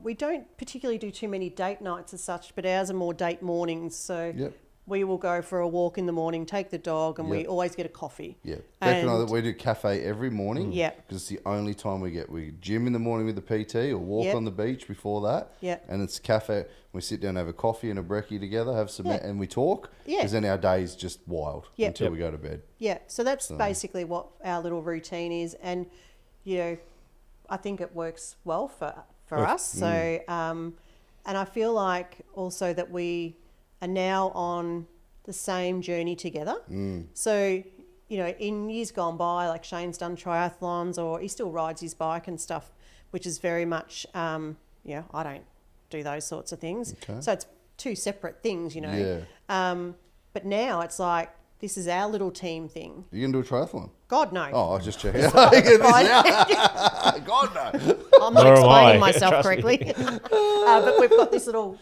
we don't particularly do too many date nights as such, but ours are more date mornings. So Yep. we will go for a walk in the morning, take the dog, and we Yep. always get a coffee. Yeah. Beck and I, And- we do cafe every morning. Yeah. Because it's the only time we gym in the morning with the PT or walk Yep. on the beach before that. Yep. And it's cafe. We sit down, have a coffee and a brekkie together, have some, Yeah. and we talk. Yeah. Because then our day's just wild Yep. until Yep. we go to bed. Yeah, so that's basically what our little routine is, and I think it works well for us. So, and I feel like also that we are now on the same journey together. So, in years gone by, like Shane's done triathlons, or he still rides his bike and stuff, which is very much, I don't do those sorts of things. Okay. So it's two separate things, Yeah. But now it's like, this is our little team thing. You going to do a triathlon? God, no. Oh, I was just checking. God, no. I'm not Nor am I, explaining myself trust correctly. But we've got this little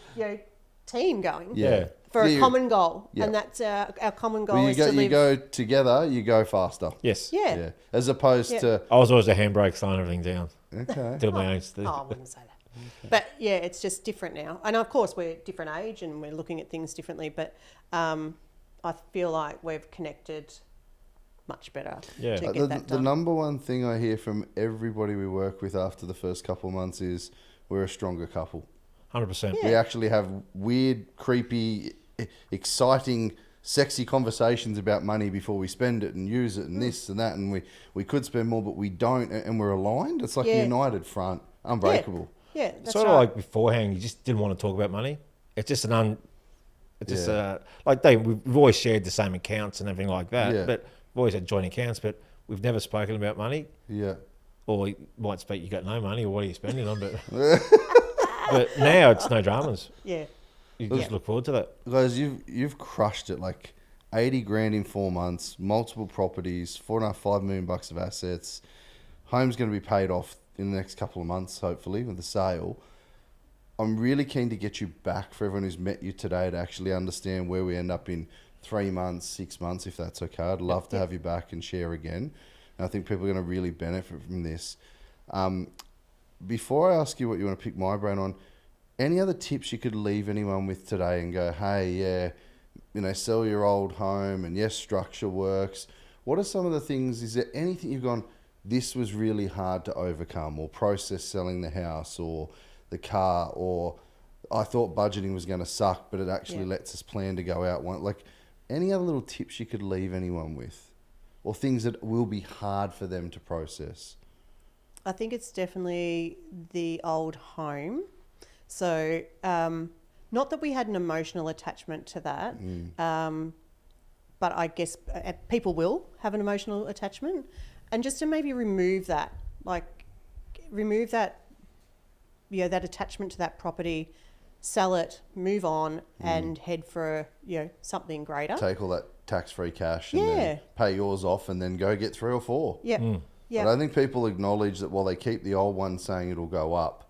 team going Yeah. for Yeah, a you- common goal. yeah. And that's our common goal Well, you is go, to live. you go together, you go faster. Yes. Yeah. Yeah. As opposed Yeah. to, I was always a handbrake slowing everything down. okay. Do my own stuff. Oh, I wouldn't say that. But yeah, it's just different now. And of course, we're different age and we're looking at things differently. But I feel like we've connected much better Yeah. to The, get that the done. number one thing I hear from everybody we work with after the first couple of months is we're a stronger couple. 100%. Yeah. We actually have weird, creepy, exciting, sexy conversations about money before we spend it and use it and this and that. And we could spend more, but we don't. And we're aligned. It's like a Yeah. united front, unbreakable. Yeah, that's sort of right. like beforehand, you just didn't want to talk about money. It's just Yeah. like we've always shared the same accounts and everything like that. Yeah. But we've always had joint accounts, but we've never spoken about money. Yeah. Or you might speak, you got no money, or what are you spending on? But but now it's no dramas. Yeah. You just look forward to that. Guys, you've crushed it. Like 80 grand in 4 months, multiple properties, $4.5 million of assets. Home's going to be paid off in the next couple of months, hopefully, with the sale. I'm really keen to get you back for everyone who's met you today to actually understand where we end up in 3 months, 6 months, if that's okay. I'd love to have you back and share again. And I think people are going to really benefit from this. Before I ask you what you want to pick my brain on, any other tips you could leave anyone with today and go, hey, yeah, you know, sell your old home and yes, structure works. What are some of the things, is there anything you've gone, this was really hard to overcome, or process selling the house or the car, or I thought budgeting was going to suck, but it actually lets us plan to go out one. Like, any other little tips you could leave anyone with, or things that will be hard for them to process? I think it's definitely the old home. So, not that we had an emotional attachment to that, but I guess people will have an emotional attachment, and just to maybe remove that, that attachment to that property, sell it, move on, and head for something greater. Take all that tax-free cash and then pay yours off, and then go get 3 or 4. Yeah, yeah. I don't think people acknowledge that while they keep the old one saying it'll go up,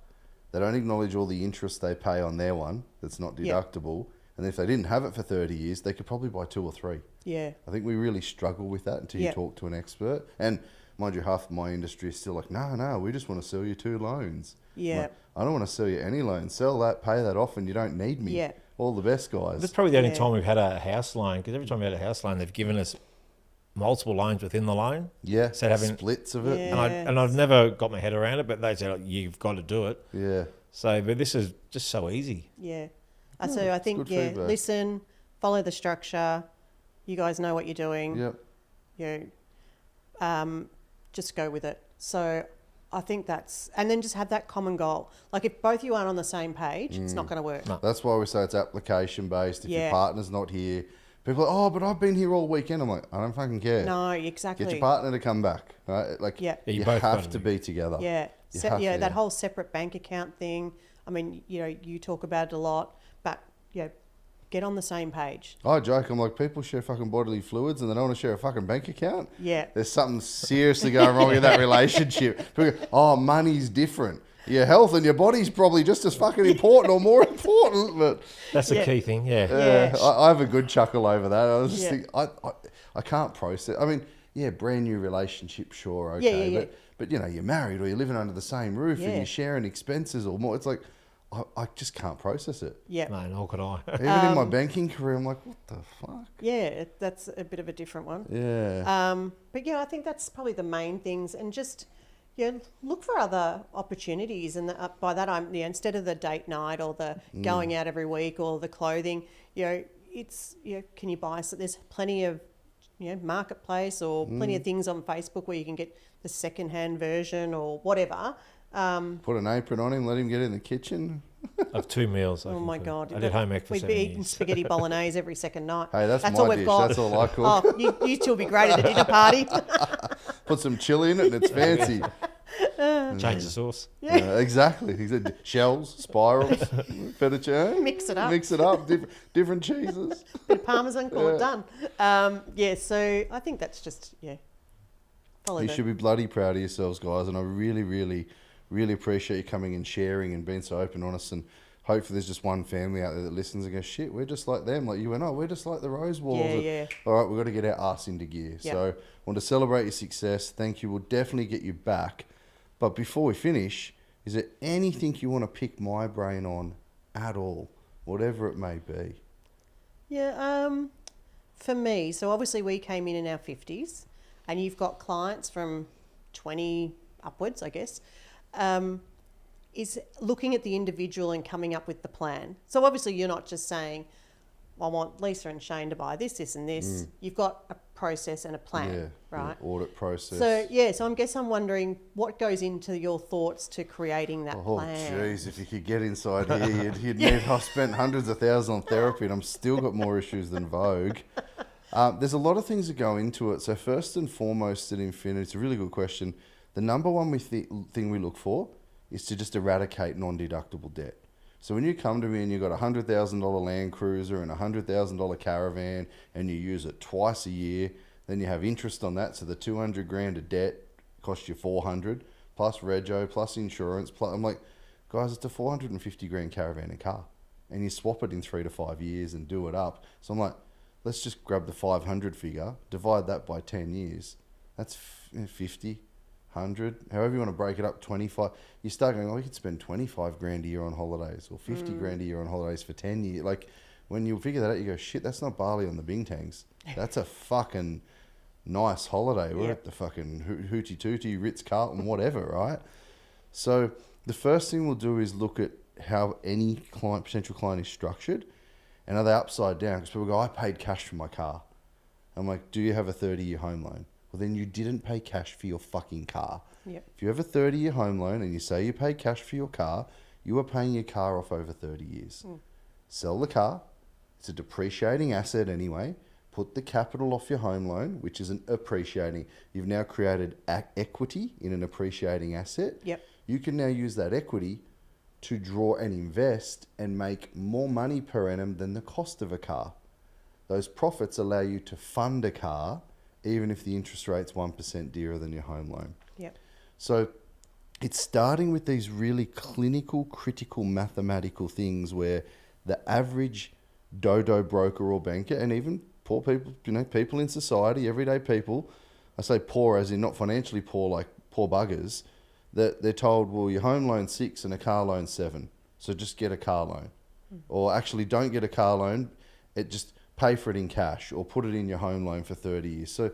they don't acknowledge all the interest they pay on their one that's not deductible. And if they didn't have it for 30 years, they could probably buy 2 or 3. Yeah. I think we really struggle with that until you talk to an expert. And mind you, half of my industry is still like, no, we just want to sell you 2 loans. Yeah. Like, I don't want to sell you any loans. Sell that, pay that off, and you don't need me. Yeah. All the best, guys. That's probably the only time we've had a house loan, because every time we had a house loan, they've given us multiple loans within the loan. Yeah, so having splits of it. Yeah. And I've never got my head around it, but they said, you've got to do it. Yeah. So, but this is just so easy. Yeah. So I think, good feedback. listen, follow the structure. You guys know what you're doing. Yep. Just go with it. So I think and then just have that common goal. Like, if both you aren't on the same page, it's not going to work. No. That's why we say it's application based. If your partner's not here, people are, oh, but I've been here all weekend. I'm like, I don't fucking care. No, exactly. Get your partner to come back. Right? Like, you both have gotta to be together. Yeah. You That whole separate bank account thing. I mean, you talk about it a lot, but get on the same page. I joke. I'm like, people share fucking bodily fluids and they don't want to share a fucking bank account. Yeah. There's something seriously going wrong in that relationship. People go, oh, money's different. Your health and your body's probably just as fucking important or more important. But That's the key thing, yeah. I have a good chuckle over that. I was just thinking, I can't process. I mean, brand new relationship, sure, okay. But you're married or you're living under the same roof and you're sharing expenses or more. It's like, I just can't process it. Yeah. No, nor could I. Even in my banking career, I'm like, what the fuck? Yeah, that's a bit of a different one. Yeah. But I think that's probably the main things, and just look for other opportunities. And by that I'm instead of the date night or the going out every week or the clothing, it's can you buy? So there's plenty of marketplace or plenty of things on Facebook where you can get the secondhand version or whatever. Put an apron on him, let him get in the kitchen. Of 2 meals. Oh my God! I did home ec for We'd 7 be years. eating spaghetti bolognese every second night. Hey, that's my all we've dish. got. That's all I cook. Oh, you two will be great at a dinner party. Put some chili in it and it's fancy. Change the sauce. Exactly. He said shells, spirals, fettuccine. Mix it up. Mix it up. Different cheeses. Bit of parmesan, call it done. So I think that's just follow. You should be bloody proud of yourselves, guys, and I really, really, really appreciate you coming and sharing and being so open, honest, and hopefully there's just one family out there that listens and goes, shit, we're just like them, like you and I, we're just like the Rose Walls. All right, we've got to get our ass into gear. Yep. So I want to celebrate your success. Thank you. We'll definitely get you back. But before we finish, is there anything you want to pick my brain on at all, whatever it may be? For me, so obviously we came in our 50s, and you've got clients from 20 upwards, I guess, is looking at the individual and coming up with the plan. So obviously you're not just saying, I want Lisa and Shane to buy this, this and this. You've got a process and a plan, right? Audit process. So I guess I'm wondering what goes into your thoughts to creating that plan. Oh, jeez, if you could get inside here, you'd need. I've spent hundreds of thousands on therapy and I'm still got more issues than Vogue. There's a lot of things that go into it. So first and foremost at Infinity, it's a really good question. The number one thing we look for is to just eradicate non-deductible debt. So when you come to me and you've got a $100,000 Land Cruiser and a $100,000 caravan and you use it twice a year, then you have interest on that. So the 200 grand of debt costs you 400 plus rego, plus insurance. Plus, I'm like, guys, it's a 450 grand caravan and car. And you swap it in 3 to 5 years and do it up. So I'm like, let's just grab the 500 figure, divide that by 10 years. That's 50. 100, however you want to break it up, 25. You start going, we could spend 25 grand a year on holidays or 50 grand a year on holidays for 10 years. Like when you figure that out, you go, shit, that's not Bali on the Bingtangs. That's a fucking nice holiday. We're at the fucking Hootie Tootie, Ritz-Carlton, whatever, right? So the first thing we'll do is look at how any potential client is structured and are they upside down? Because people go, I paid cash for my car. I'm like, do you have a 30-year home loan? Well, then you didn't pay cash for your fucking car. Yep. If you have a 30-year home loan and you say you pay cash for your car, you are paying your car off over 30 years. Sell the car. It's a depreciating asset anyway. Put the capital off your home loan, which is an appreciating. You've now created equity in an appreciating asset. Yep. You can now use that equity to draw and invest and make more money per annum than the cost of a car. Those profits allow you to fund a car even if the interest rate's 1% dearer than your home loan. Yep. So it's starting with these really clinical, critical, mathematical things where the average dodo broker or banker, and even poor people, people in society, everyday people, I say poor as in not financially poor, like poor buggers, that they're told, well, your home loan's 6 and a car loan's 7. So just get a car loan. Or actually don't get a car loan, just pay for it in cash or put it in your home loan for 30 years. So,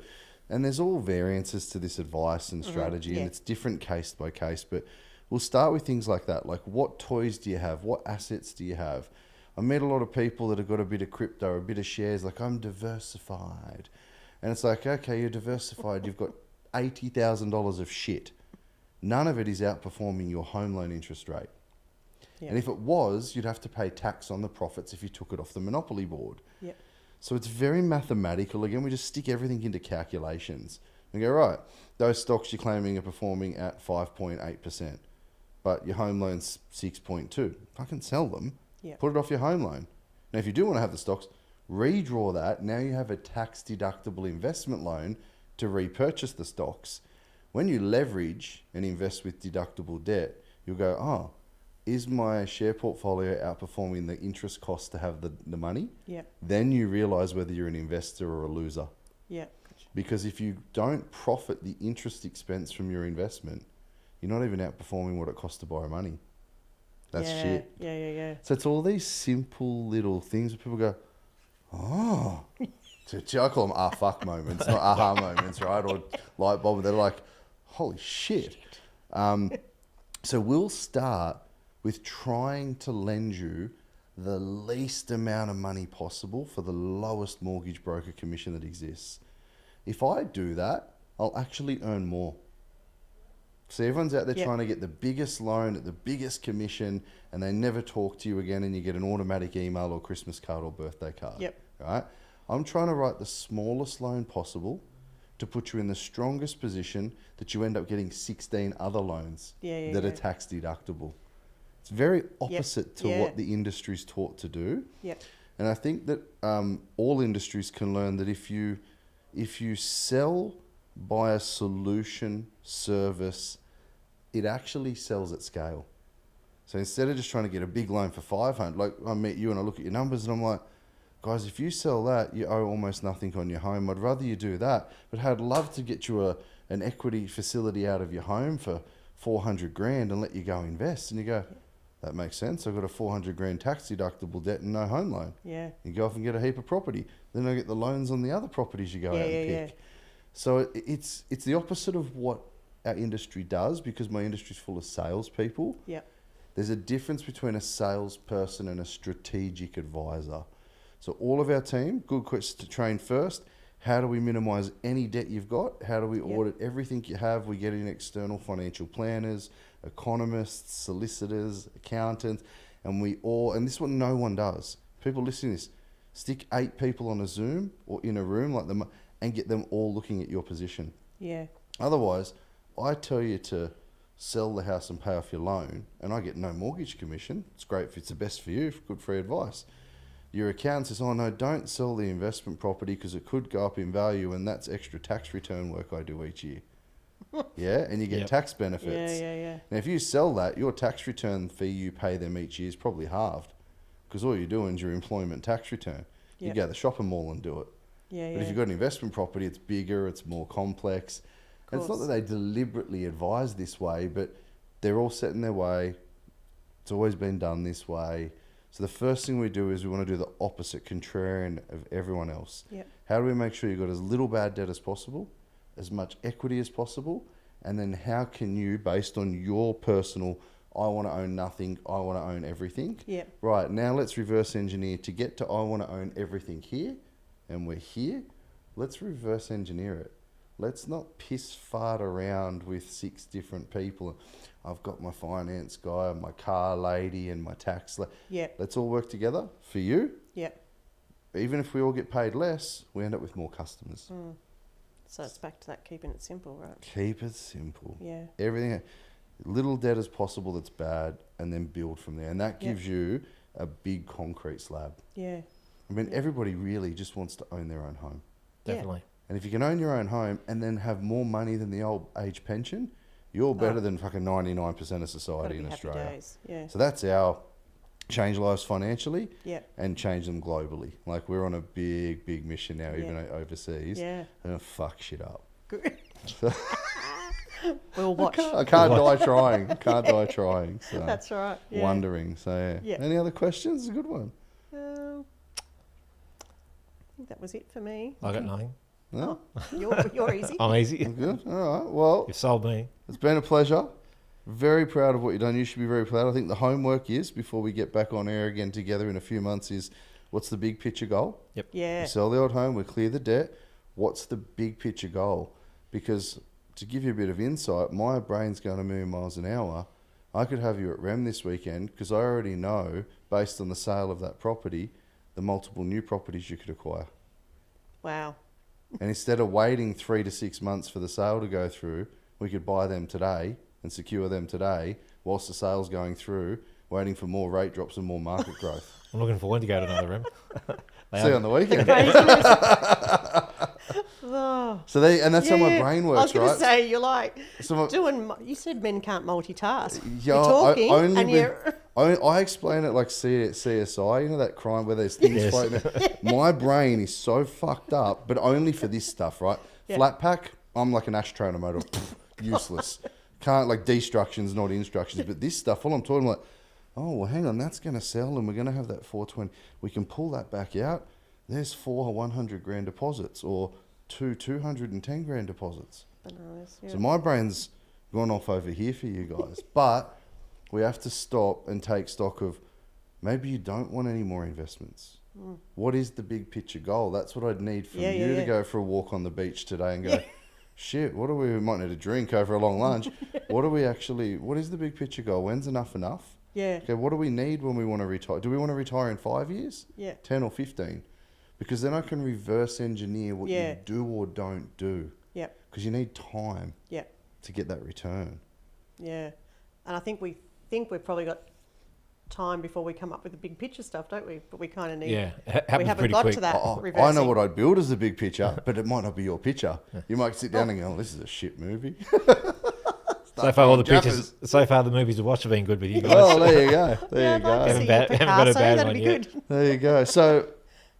and there's all variances to this advice and strategy and it's different case by case, but we'll start with things like that. Like what toys do you have? What assets do you have? I meet a lot of people that have got a bit of crypto, a bit of shares, like I'm diversified. And it's like, okay, you're diversified. You've got $80,000 of shit. None of it is outperforming your home loan interest rate. Yep. And if it was, you'd have to pay tax on the profits if you took it off the monopoly board. Yep. So it's very mathematical. Again, we just stick everything into calculations. We go, right, those stocks you're claiming are performing at 5.8%, but your home loan's 6.2. I can sell them. Yep. Put it off your home loan. Now, if you do want to have the stocks, redraw that. Now you have a tax-deductible investment loan to repurchase the stocks. When you leverage and invest with deductible debt, you'll go, oh, is my share portfolio outperforming the interest cost to have the money? Yeah. Then you realize whether you're an investor or a loser. Yeah. Because if you don't profit the interest expense from your investment, you're not even outperforming what it costs to borrow money. That's shit. Yeah. So it's all these simple little things where people go, oh. I call them fuck moments, not aha moments, right? Or light bulb. They're like, holy shit. So we'll start with trying to lend you the least amount of money possible for the lowest mortgage broker commission that exists. If I do that, I'll actually earn more. So everyone's out there trying to get the biggest loan at the biggest commission and they never talk to you again and you get an automatic email or Christmas card or birthday card. Yep. Right? I'm trying to write the smallest loan possible to put you in the strongest position that you end up getting 16 other loans that are tax deductible. It's very opposite to what the industry's taught to do. Yep. And I think that all industries can learn that if you sell by a solution service, it actually sells at scale. So instead of just trying to get a big loan for 500, like I meet you and I look at your numbers and I'm like, guys, if you sell that, you owe almost nothing on your home. I'd rather you do that. But I'd love to get you an equity facility out of your home for 400 grand and let you go invest. And you go, that makes sense. I've got a 400 grand tax deductible debt and no home loan. Yeah. You go off and get a heap of property. Then I get the loans on the other properties you go out and pick. Yeah. So it's the opposite of what our industry does because my industry's full of salespeople. Yeah. There's a difference between a salesperson and a strategic advisor. So all of our team, good question to train first. How do we minimize any debt you've got? How do we audit everything you have? We get in external financial planners, economists, solicitors, accountants, and and this is what no one does. People listening to this, stick 8 people on a Zoom or in a room like them and get them all looking at your position. Yeah. Otherwise, I tell you to sell the house and pay off your loan, and I get no mortgage commission. It's great if it's the best for you, good free advice. Your accountant says, oh no, don't sell the investment property because it could go up in value, and that's extra tax return work I do each year. Yeah, and you get tax benefits. Yeah. Now, if you sell that, your tax return fee you pay them each year is probably halved because all you're doing is your employment tax return. You go to the shopping mall and do it. But if you've got an investment property, it's bigger, it's more complex. And it's not that they deliberately advise this way, but they're all set in their way. It's always been done this way. So the first thing we do is we want to do the opposite, contrarian of everyone else. Yep. How do we make sure you've got as little bad debt as possible, as much equity as possible, and then how can you, based on your personal, I want to own nothing, I want to own everything. Yep. Right, now let's reverse engineer to get to I want to own everything here, and we're here. Let's reverse engineer it. Let's not piss fart around with 6 different people. I've got my finance guy, my car lady, and my tax lady. Yep. Let's all work together for you. Yep. Even if we all get paid less, we end up with more customers. So it's back to that keeping it simple, right? Keep it simple. Yeah. Everything, little debt as possible that's bad, and then build from there. And that gives you a big concrete slab. Yeah. I mean, everybody really just wants to own their own home. Definitely. And if you can own your own home and then have more money than the old age pension, you're better than fucking 99% of society in Australia. Days. Yeah. So that's our change lives financially Yep. and change them globally. Like we're on a big, big mission now, even overseas. Yeah. And fuck shit up. Good. We'll watch. I can't die trying. Can't die trying. So That's right. Yeah. wondering. So Yeah. Any other questions? It's a good one. I think that was it for me. I got nothing. No? You're easy. I'm easy. Good. All right. Well, You've sold me. it's been a pleasure. Very proud of what you've done. You should be very proud. I think the homework is, before we get back on air again together in a few months, is what's the big picture goal? Yeah. We sell the old home, we clear the debt. What's the big picture goal? Because to give you a bit of insight, my brain's going a million miles an hour. I could have you at REM this weekend because I already know, based on the sale of that property, the multiple new properties you could acquire. Wow. And instead of waiting 3 to 6 months for the sale to go through, we could buy them today and secure them today whilst the sale's going through, waiting for more rate drops and more market growth. I'm looking forward to go to another room. See you on the weekend. Oh. So that's how my brain works, I was going right? to say, you're like So you said men can't multitask. Yeah, You're talking only and you're... I explain it like CSI, you know that crime where there's things floating. My brain is so fucked up, but only for this stuff, right? Yeah. Flat pack, I'm like an ashtray on a motor, useless. Can't, like, destructions, not instructions. But this stuff, all I'm talking like, oh, well, hang on, that's going to sell and we're going to have that 420. We can pull that back out. There's 4 100 grand deposits or 210 grand deposits. Bananas, yeah. So my brain's gone off over here for you guys. But we have to stop and take stock of maybe you don't want any more investments. What is the big picture goal? That's what I'd need from you to go for a walk on the beach today and go, shit, we might need a drink over a long lunch. What is the big picture goal? When's enough? Yeah. Okay, what do we need when we want to retire? Do we want to retire in 5 years? Yeah. 10 or 15? Because then I can reverse engineer what you do or don't do. Yep. Because you need time Yep. to get that return. Yeah. And I think we've probably got time before we come up with the big picture stuff, don't we? But we kind of need... Yeah, it we happens haven't pretty got quick. to that I reversing. know what I'd build as a big picture, but it might not be your picture. You might sit down and go, oh, this is a shit movie. So far, the movies to watch have been good with you guys. Oh, there you go. There you I'd like to go. see Haven't got a Picasso, bad that'd one be yet. good. There you go. So,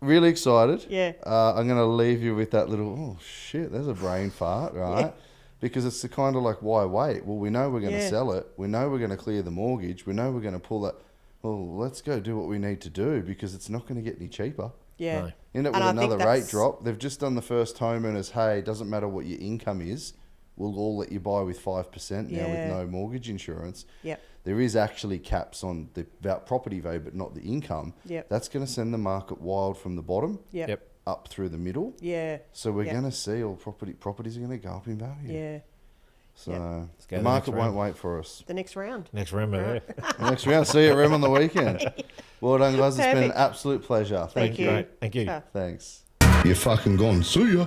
really excited. Yeah. I'm going to leave you with that little, oh, shit, there's a brain fart, right? Yeah. Because it's the kind of like, why wait? Well, we know we're going to Yeah. sell it. We know we're going to clear the mortgage. We know we're going to pull that. Well, let's go do what we need to do because it's not going to get any cheaper. Yeah. No. End up And with I another think rate that's- drop. They've just done the first homeowners, hey, it doesn't matter what your income is. We'll all let you buy with 5% now with no mortgage insurance. Yep. There is actually caps on the property value, but not the income. Yep. That's going to send the market wild from the bottom. Yep. Yep. up through the middle. Yeah. So we're Yeah. going to see all properties are going to go up in value. Yeah. So Yeah. the the market next won't round. wait for us. The next round. Next room over there. Next round, see you at Rem on the weekend. Well done, guys. It's been an Perfect. absolute pleasure. Thank Thank you. you. Great. Thank you. Ah. Thanks. You fucking gone. See ya.